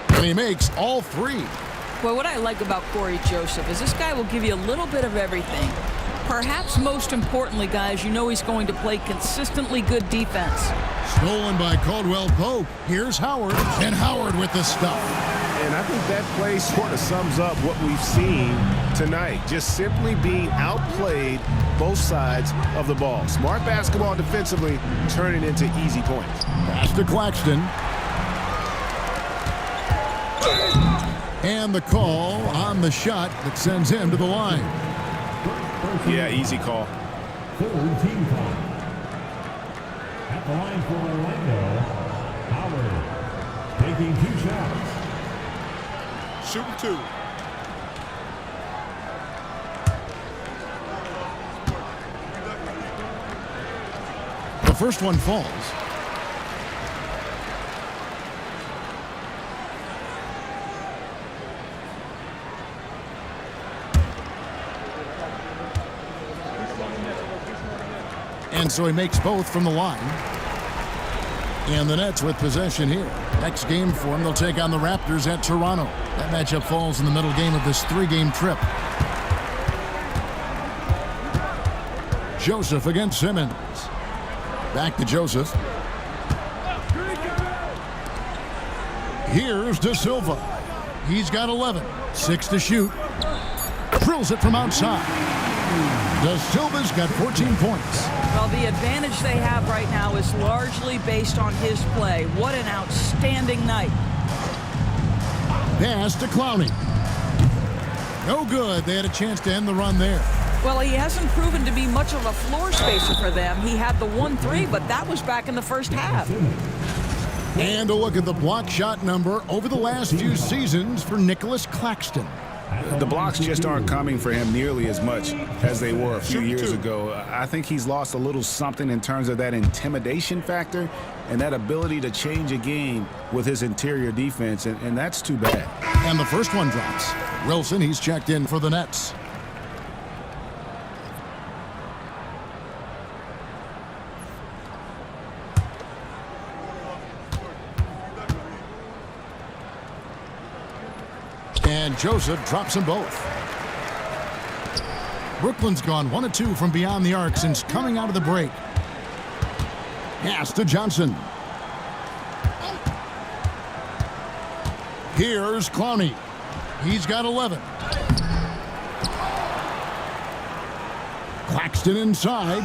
And he makes all 3. Well, what I like about Corey Joseph is this guy will give you a little bit of everything. Perhaps most importantly, guys, you know he's going to play consistently good defense. Stolen by Caldwell Pope. Here's Howard, and Howard with the stuff. And I think that play sort of sums up what we've seen tonight. Just simply being outplayed both sides of the ball. Smart basketball defensively, turning into easy points. Pass to Claxton. And the call on the shot that sends him to the line. Yeah, easy call. Third team foul. At the line for Orlando, Howard taking 2 shots. Shooting 2. The first one falls. And so he makes both from the line. And the Nets with possession here. Next game for them, they'll take on the Raptors at Toronto. That matchup falls in the middle game of this 3-game trip. Joseph against Simmons. Back to Joseph. Here's De Silva. He's got 11. 6 to shoot. Drills it from outside. De Silva's got 14 points. Well, the advantage they have right now is largely based on his play. What an outstanding night. Pass to Clowney. No good. They had a chance to end the run there. Well, he hasn't proven to be much of a floor spacer for them. He had the 1-3, but that was back in the first half. And a look at the block shot number over the last few seasons for Nicholas Claxton. The blocks just aren't coming for him nearly as much as they were a few years ago. I think he's lost a little something in terms of that intimidation factor and that ability to change a game with his interior defense, and that's too bad. And the first one drops. Wilson, he's checked in for the Nets. And Joseph drops them both. Brooklyn's gone 1 of 2 from beyond the arc since coming out of the break. Pass to Johnson. Here's Clowney. He's got 11. Claxton inside.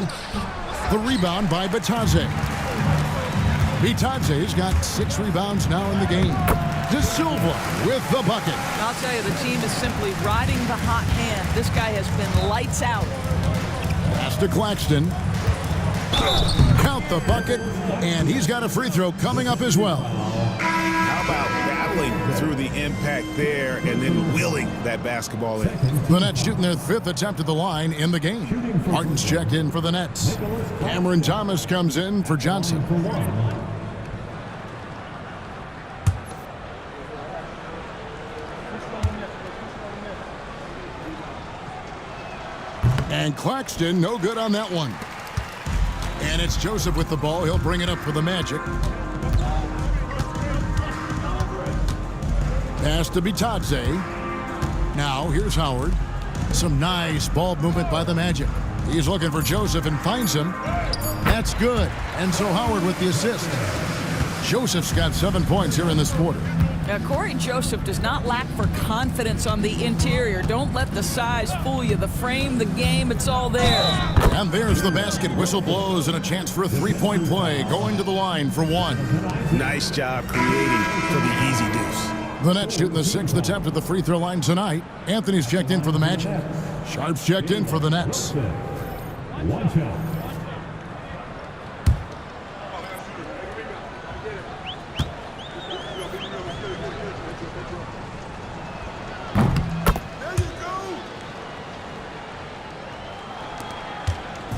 The rebound by Bitadze. Bitadze's got 6 rebounds now in the game. De Silva with the bucket. I'll tell you, the team is simply riding the hot hand. This guy has been lights out. Pass to Claxton. Count the bucket, and he's got a free throw coming up as well. How about battling through the impact there and then willing that basketball in? The Nets shooting their 5th attempt at the line in the game. Martin's checked in for the Nets. Cameron Thomas comes in for Johnson. And Claxton, no good on that one. And it's Joseph with the ball. He'll bring it up for the Magic. Pass to Bitadze. Now, here's Howard. Some nice ball movement by the Magic. He's looking for Joseph and finds him. That's good. And so Howard with the assist. Joseph's got 7 points here in this quarter. Now, Corey Joseph does not lack for confidence on the interior. Don't let the size fool you. The frame, the game, it's all there. And there's the basket. Whistle blows and a chance for a 3-point play. Going to the line for 1. Nice job creating for the easy deuce. The Nets shooting the 6th attempt at the free throw line tonight. Anthony's checked in for the Magic. Sharp's checked in for the Nets. Watch out.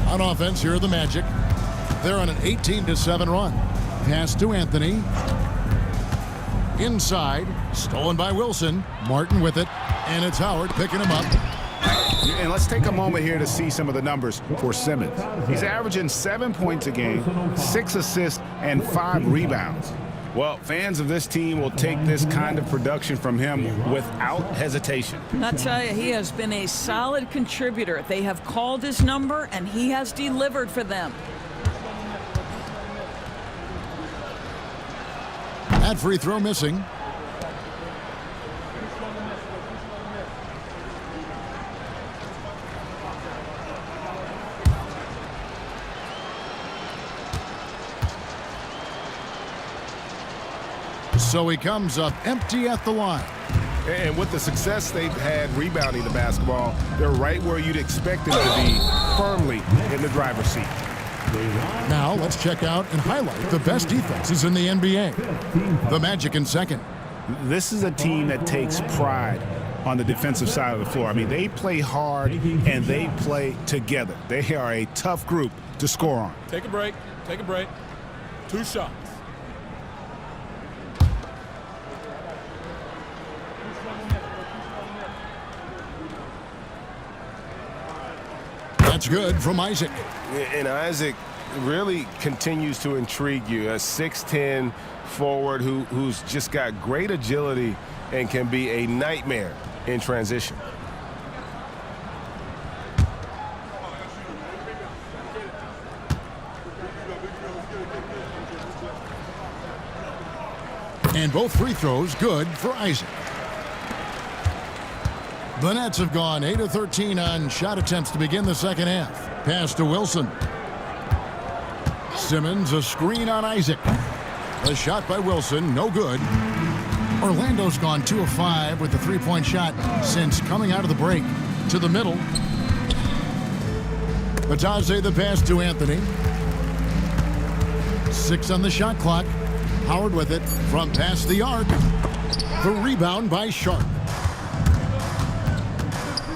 On offense, here are the Magic. They're on an 18-7 run. Pass to Anthony. Inside, stolen by Wilson. Martin with it, and it's Howard picking him up. And let's take a moment here to see some of the numbers for Simmons. He's averaging 7 points a game, 6 assists, and 5 rebounds. Well, fans of this team will take this kind of production from him without hesitation. I'll tell you, he has been a solid contributor. They have called his number, and he has delivered for them. That free throw missing. So he comes up empty at the line. And with the success they've had rebounding the basketball, they're right where you'd expect them to be, firmly in the driver's seat. Now let's check out and highlight the best defenses in the NBA. The Magic in second. This is a team that takes pride on the defensive side of the floor. I mean, they play hard and they play together. They are a tough group to score on. Take a break. Take a break. 2 shots. That's good from Isaac. And Isaac really continues to intrigue you. A 6'10" forward who's just got great agility and can be a nightmare in transition. And both free throws good for Isaac. The Nets have gone 8 of 13 on shot attempts to begin the second half. Pass to Wilson. Simmons, a screen on Isaac. A shot by Wilson, no good. Orlando's gone 2 of 5 with the three-point shot since coming out of the break. To the middle. Batadze the pass to Anthony. 6 on the shot clock. Howard with it from past the arc. The rebound by Sharp.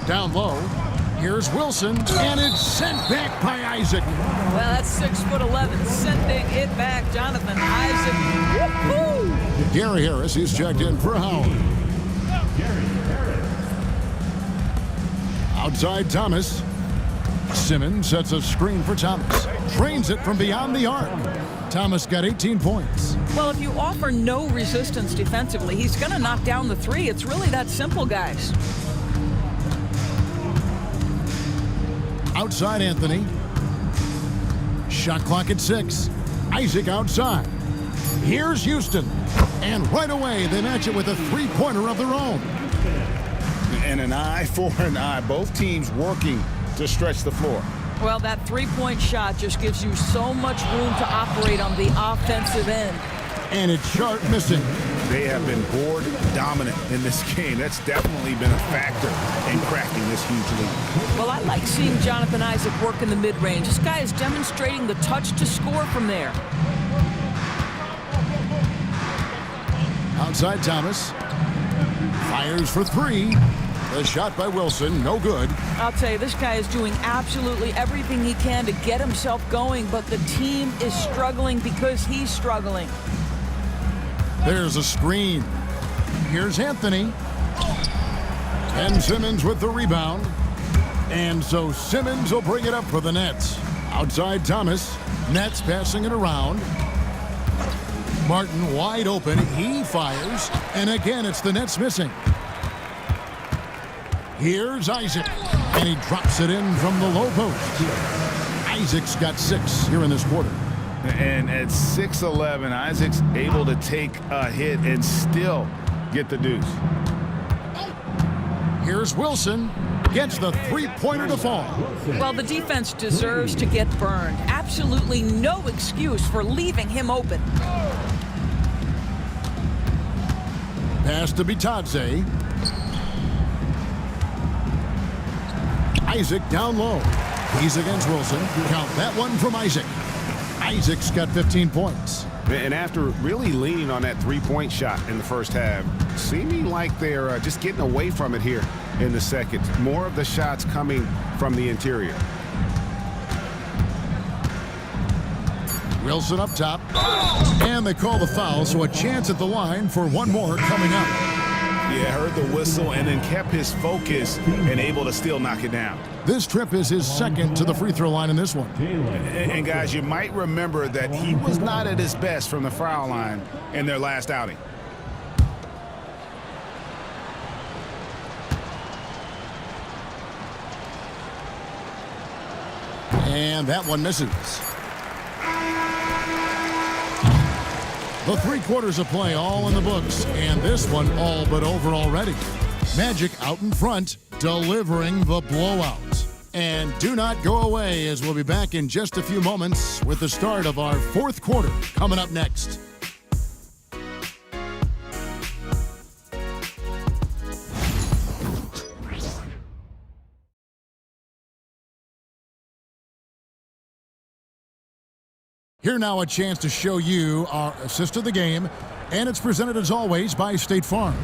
Down low. Here's Wilson, and it's sent back by Isaac. Well, that's 6'11", sending it back. Jonathan Isaac. Woo-hoo! Gary Harris, he's checked in for Howard. Outside Thomas. Simmons sets a screen for Thomas. Drains it from beyond the arc. Thomas got 18 points. Well, if you offer no resistance defensively, he's going to knock down the three. It's really that simple, guys. Outside Anthony. Shot clock at 6. Isaac outside. Here's Houston. And right away, they match it with a three-pointer of their own. And an eye for an eye. Both teams working to stretch the floor. Well, that three-point shot just gives you so much room to operate on the offensive end. And it's Sharp missing. They have been board dominant in this game. That's definitely been a factor in cracking this huge lead. Well, I like seeing Jonathan Isaac work in the mid-range. This guy is demonstrating the touch to score from there. Outside Thomas. Fires for 3. The shot by Wilson, no good. I'll tell you, this guy is doing absolutely everything he can to get himself going, but the team is struggling because he's struggling. There's a screen. Here's Anthony. And Simmons with the rebound. And so Simmons will bring it up for the Nets. Outside Thomas. Nets passing it around. Martin wide open. He fires. And again, it's the Nets missing. Here's Isaac. And he drops it in from the low post. Isaac's got 6 here in this quarter. And at 6'11", Isaac's able to take a hit and still get the deuce. Here's Wilson. Gets the three-pointer to fall. Well, the defense deserves to get burned. Absolutely no excuse for leaving him open. Pass to Bitadze. Isaac down low. He's against Wilson. Count that one from Isaac. Isaac's got 15 points. And after really leaning on that three-point shot in the first half, seeming like they're just getting away from it here in the second. More of the shots coming from the interior. Wilson up top. And they call the foul, so a chance at the line for one more coming up. Yeah, heard the whistle and then kept his focus and able to still knock it down. This trip is his second to the free throw line in this one. And guys, you might remember that he was not at his best from the foul line in their last outing. And that one misses. The 3 quarters of play all in the books, and this one all but over already. Magic out in front, delivering the blowout. And do not go away, as we'll be back in just a few moments with the start of our 4th quarter coming up next. Here now a chance to show you our assist of the game, and it's presented as always by State Farm.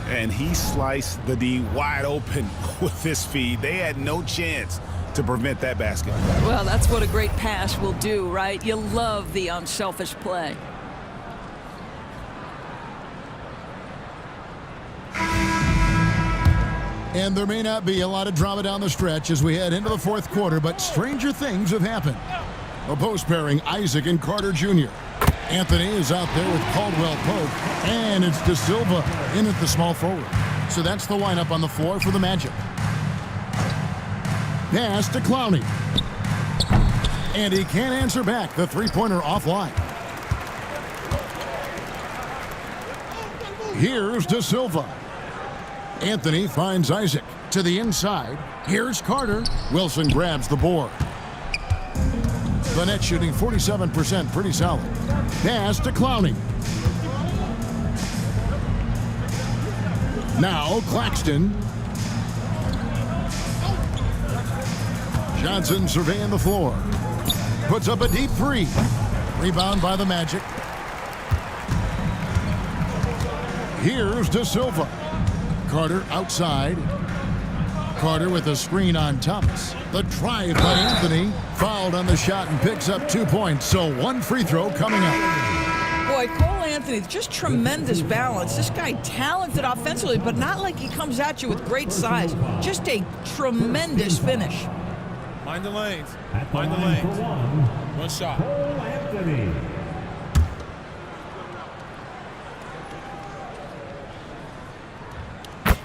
And he sliced the D wide open with this feed. They had no chance to prevent that basket. Well, that's what a great pass will do, right? You love the unselfish play. And there may not be a lot of drama down the stretch as we head into the 4th quarter, but stranger things have happened. A post pairing, Isaac and Carter Jr. Anthony is out there with Caldwell Pope, and it's De Silva in at the small forward. So that's the lineup on the floor for the Magic. Pass to Clowney. And he can't answer back. The three-pointer offline. Here's De Silva. Anthony finds Isaac to the inside. Here's Carter. Wilson grabs the board. The net shooting 47%, pretty solid. Pass to Clowney. Now Claxton. Johnson surveying the floor. Puts up a deep three. Rebound by the Magic. Here's De Silva. Carter outside. Carter with a screen on Thomas. The drive by Anthony. Fouled on the shot and picks up 2 points. So one free throw coming up. Boy, Cole Anthony, just tremendous balance. This guy talented offensively, but not like he comes at you with great size. Just a tremendous finish. Mind the lanes. Mind the lanes. One shot. Cole Anthony.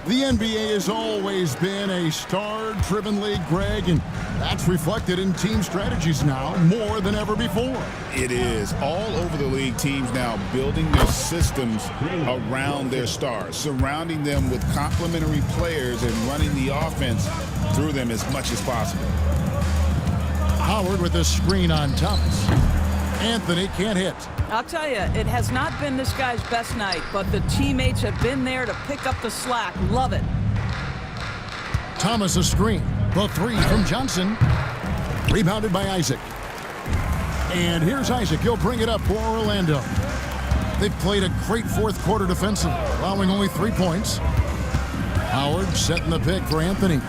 The NBA has always been a star-driven league, Greg, and that's reflected in team strategies now more than ever before. It is. All over the league, teams now building their systems around their stars, surrounding them with complementary players and running the offense through them as much as possible. Howard with a screen on Thomas. Anthony can't hit. I'll tell you, it has not been this guy's best night, but the teammates have been there to pick up the slack. Love it. Thomas a screen. The three from Johnson. Rebounded by Isaac. And here's Isaac. He'll bring it up for Orlando. They've played a great fourth quarter defensively, allowing only 3 points. Howard setting the pick for Anthony.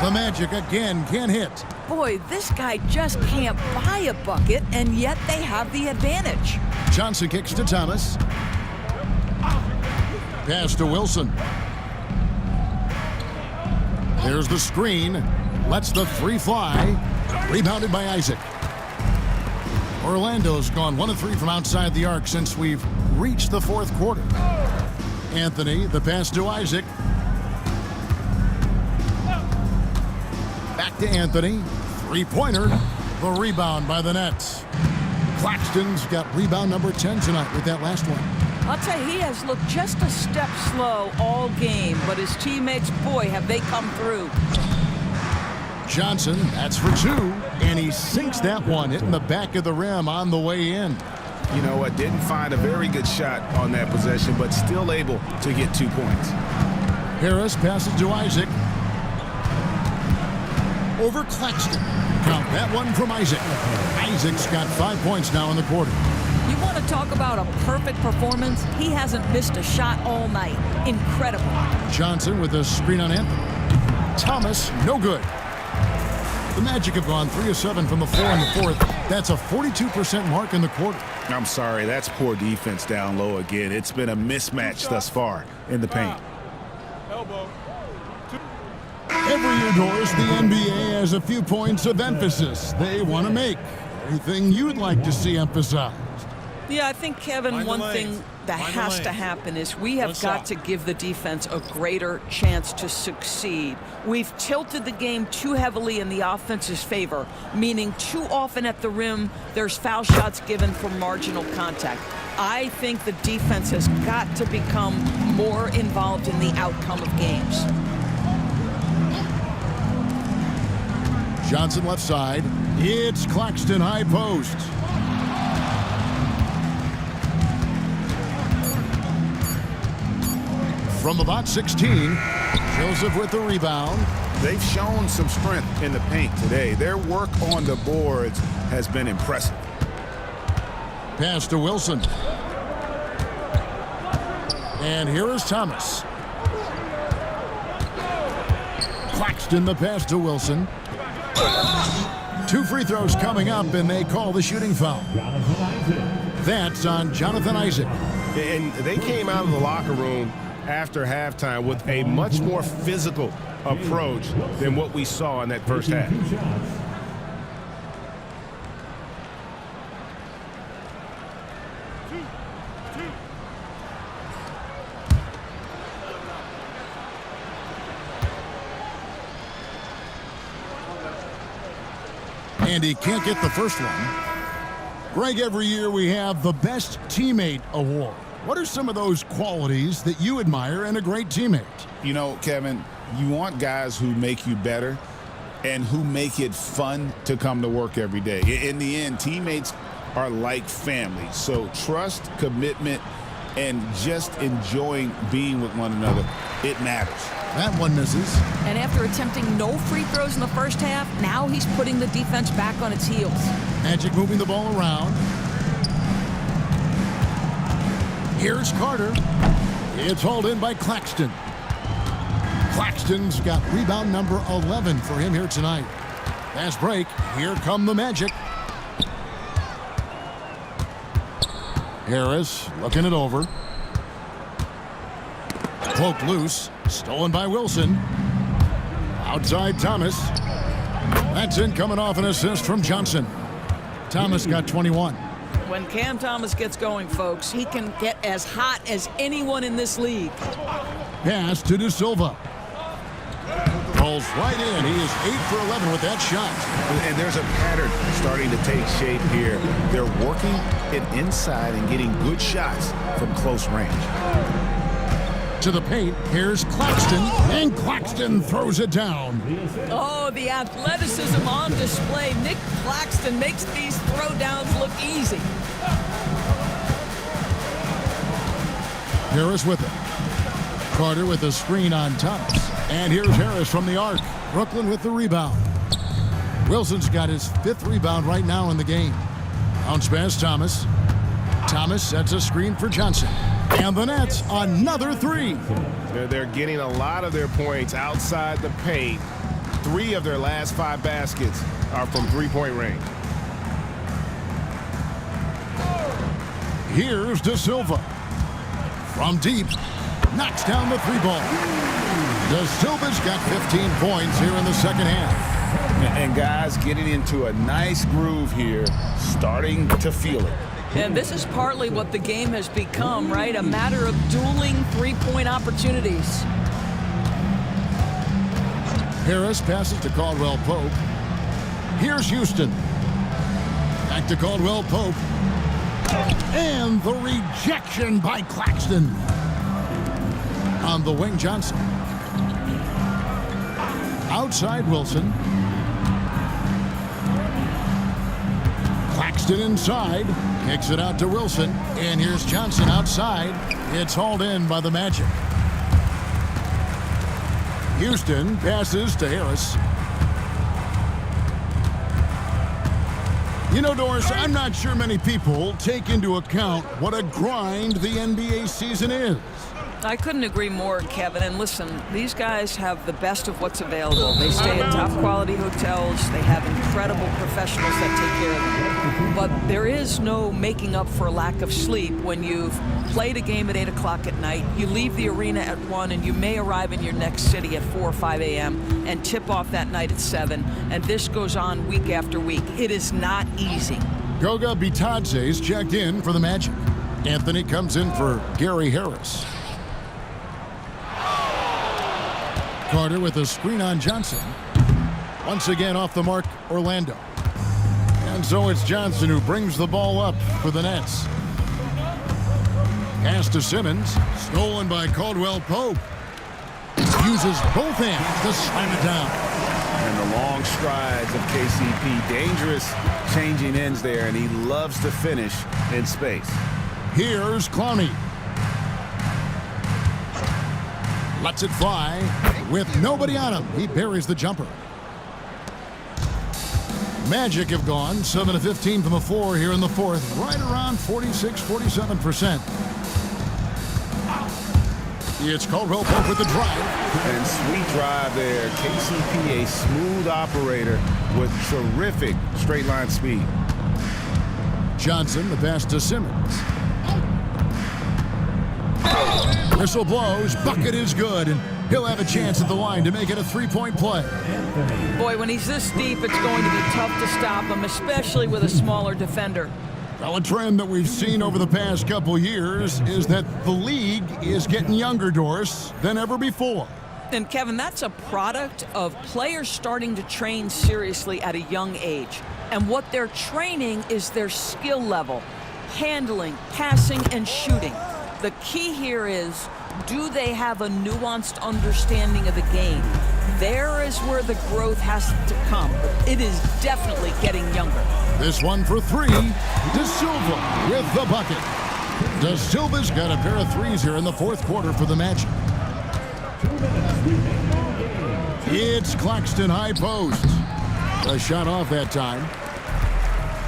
The Magic again can't hit. Boy, this guy just can't buy a bucket, and yet they have the advantage. Johnson kicks to Thomas. Pass to Wilson. There's the screen. Lets the three fly. Rebounded by Isaac. Orlando's gone 1 of 3 from outside the arc since we've reached the fourth quarter. Anthony, the pass to Isaac. Back to Anthony. Three-pointer. The rebound by the Nets. Claxton's got rebound number 10 tonight with that last one. I'll tell you, he has looked just a step slow all game, but his teammates, boy, have they come through. Johnson, that's for 2, and he sinks that one, hitting the back of the rim on the way in. You know what? Didn't find a very good shot on that possession, but still able to get 2 points. Harris passes to Isaac. Over Claxton. Count that one from Isaac. Isaac's got 5 points now in the quarter. You want to talk about a perfect performance? He hasn't missed a shot all night. Incredible. Johnson with a screen on Anthony. Thomas, no good. The Magic have gone 3 of 7 from the floor in the fourth. That's a 42% mark in the quarter. I'm sorry, that's poor defense down low again. It's been a mismatch thus far in the paint. Elbow. Every year, Doris, the NBA has a few points of emphasis they want to make. Anything you'd like to see emphasized? Yeah, I think, Kevin, one thing that has to happen is we have got to give the defense a greater chance to succeed. We've tilted the game too heavily in the offense's favor, meaning too often at the rim, there's foul shots given for marginal contact. I think the defense has got to become more involved in the outcome of games. Johnson left side. It's Claxton high post. From about 16, Joseph with the rebound. They've shown some strength in the paint today. Their work on the boards has been impressive. Pass to Wilson. And here is Thomas. Claxton the pass to Wilson. 2 free throws coming up, and they call the shooting foul. That's on Jonathan Isaac. And they came out of the locker room after halftime with a much more physical approach than what we saw in that first half. And he can't get the first one. Greg, every year we have the Best Teammate Award. What are some of those qualities that you admire in a great teammate? You know, Kevin, you want guys who make you better and who make it fun to come to work every day. In the end, teammates are like family. So trust, commitment, and just enjoying being with one another, it matters. That one misses. And after attempting no free throws in the first half, now he's putting the defense back on its heels. Magic moving the ball around. Here's Carter. It's hauled in by Claxton. Claxton's got rebound number 11 for him here tonight. Fast break. Here come the Magic. Harris looking it over. Poke loose. Stolen by Wilson. Outside Thomas. That's in, coming off an assist from Johnson. Thomas got 21. When Cam Thomas gets going, folks, he can get as hot as anyone in this league. Pass to De Silva. Rolls right in. He is 8 for 11 with that shot. And there's a pattern starting to take shape here. They're working it inside and getting good shots from close range. To the paint, here's Claxton, and Claxton throws it down. Oh, the athleticism on display. Nick Claxton makes these throwdowns look easy. Harris with it. Carter with a screen on Thomas. And here's Harris from the arc. Brooklyn with the rebound. Wilson's got his 5th rebound right now in the game. Bounce pass, Thomas. Thomas sets a screen for Johnson. And the Nets, another 3. They're getting a lot of their points outside the paint. 3 of their last 5 baskets are from three-point range. Here's De Silva. From deep, knocks down the 3-ball. De Silva's got 15 points here in the second half. And guys getting into a nice groove here, starting to feel it. And this is partly what the game has become, right? A matter of dueling three-point opportunities. Harris passes to Caldwell Pope. Here's Houston. Back to Caldwell Pope. And the rejection by Claxton. On the wing, Johnson. Outside Wilson. Claxton inside. Kicks it out to Wilson. And here's Johnson outside. It's hauled in by the Magic. Houston passes to Harris. You know, Doris, I'm not sure many people take into account what a grind the NBA season is. I couldn't agree more, Kevin. And listen, these guys have the best of what's available. They stay at top-quality hotels. They have incredible professionals that take care of them. But there is no making up for a lack of sleep when you've played a game at 8 o'clock at night, you leave the arena at 1, and you may arrive in your next city at 4 or 5 a.m. and tip off that night at 7. And this goes on week after week. It is not easy. Goga Bitadze's checked in for the Magic. Anthony comes in for Gary Harris. Carter with a screen on Johnson. Once again off the mark, Orlando. And so it's Johnson who brings the ball up for the Nets. Pass to Simmons. Stolen by Caldwell Pope. Uses both hands to slam it down. And the long strides of KCP. Dangerous changing ends there, and he loves to finish in space. Here's Clowney. Lets it fly with nobody on him. He buries the jumper. Magic have gone 7 of 15 from the floor here in the fourth, right around 46-47%. It's Caldwell Pope with the drive. And sweet drive there. KCP, a smooth operator with terrific straight line speed. Johnson, the pass to Simmons. Whistle blows, bucket is good, and he'll have a chance at the line to make it a three-point play. Boy, when he's this deep, it's going to be tough to stop him, especially with a smaller defender. Well, a trend that we've seen over the past couple years is that the league is getting younger, Doris, than ever before. And Kevin, that's a product of players starting to train seriously at a young age. And what they're training is their skill level, handling, passing, and shooting. The key here is, do they have a nuanced understanding of the game? There is where the growth has to come. It is definitely getting younger. This one for three. De Silva with the bucket. De Silva's got a pair of threes here in the fourth quarter for the Magic. It's Claxton high post. A shot off that time.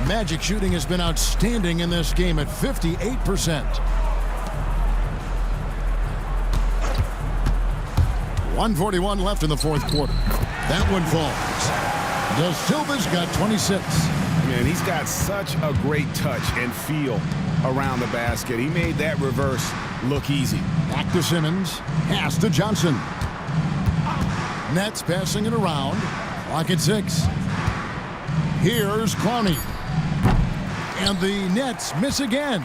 Magic shooting has been outstanding in this game at 58%. 1:41 left in the fourth quarter. That one falls. De Silva's got 26. Man, he's got such a great touch and feel around the basket. He made that reverse look easy. Back to Simmons. Pass to Johnson. Nets passing it around. Clock at 6. Here's Clowney. And the Nets miss again.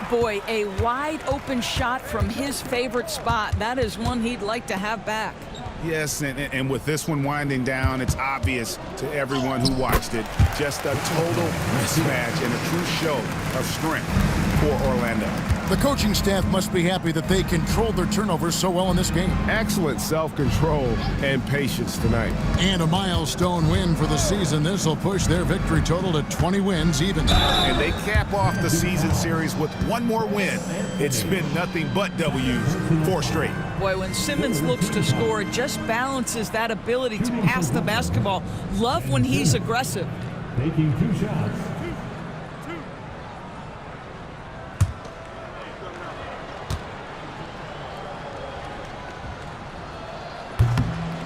Boy, a wide open shot from his favorite spot. That is one he'd like to have back. Yes, and with this one winding down, it's obvious to everyone who watched it. Just a total mismatch and a true show of strength for Orlando. The coaching staff must be happy that they controlled their turnovers so well in this game. Excellent self-control and patience tonight. And a milestone win for the season. This will push their victory total to 20 wins even. And they cap off the season series with one more win. It's been nothing but W's, 4 straight. Boy, when Simmons looks to score, it just balances that ability to pass the basketball. Love when he's aggressive. Taking 2 shots.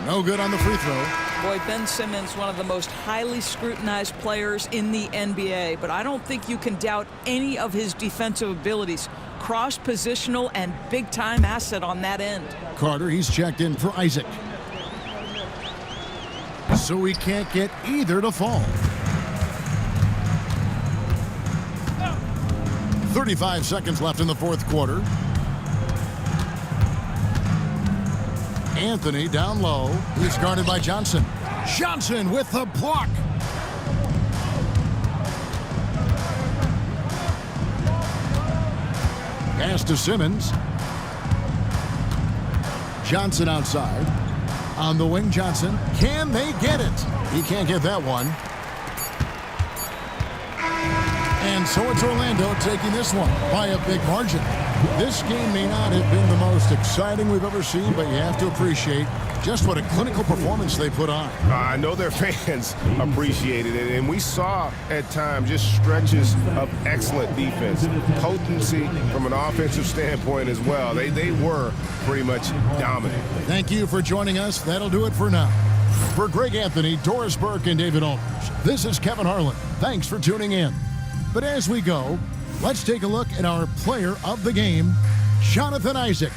No good on the free throw. Boy, Ben Simmons, one of the most highly scrutinized players in the NBA, but I don't think you can doubt any of his defensive abilities. Cross-positional and big-time asset on that end. Carter, he's checked in for Isaac. So he can't get either to fall. 35 seconds left in the fourth quarter. Anthony down low. He's guarded by Johnson. Johnson with the block. Pass to Simmons. Johnson outside. On the wing, Johnson. Can they get it? He can't get that one. And so it's Orlando taking this one by a big margin. This game may not have been the most exciting we've ever seen, but you have to appreciate just what a clinical performance they put on. I know their fans appreciated it, and we saw at times just stretches of excellent defense, potency from an offensive standpoint as well. They were pretty much dominant. Thank you for joining us. That'll do it for now. For Greg Anthony, Doris Burke, and David Alders, this is Kevin Harlan. Thanks for tuning in. But as we go, let's take a look at our player of the game, Jonathan Isaac.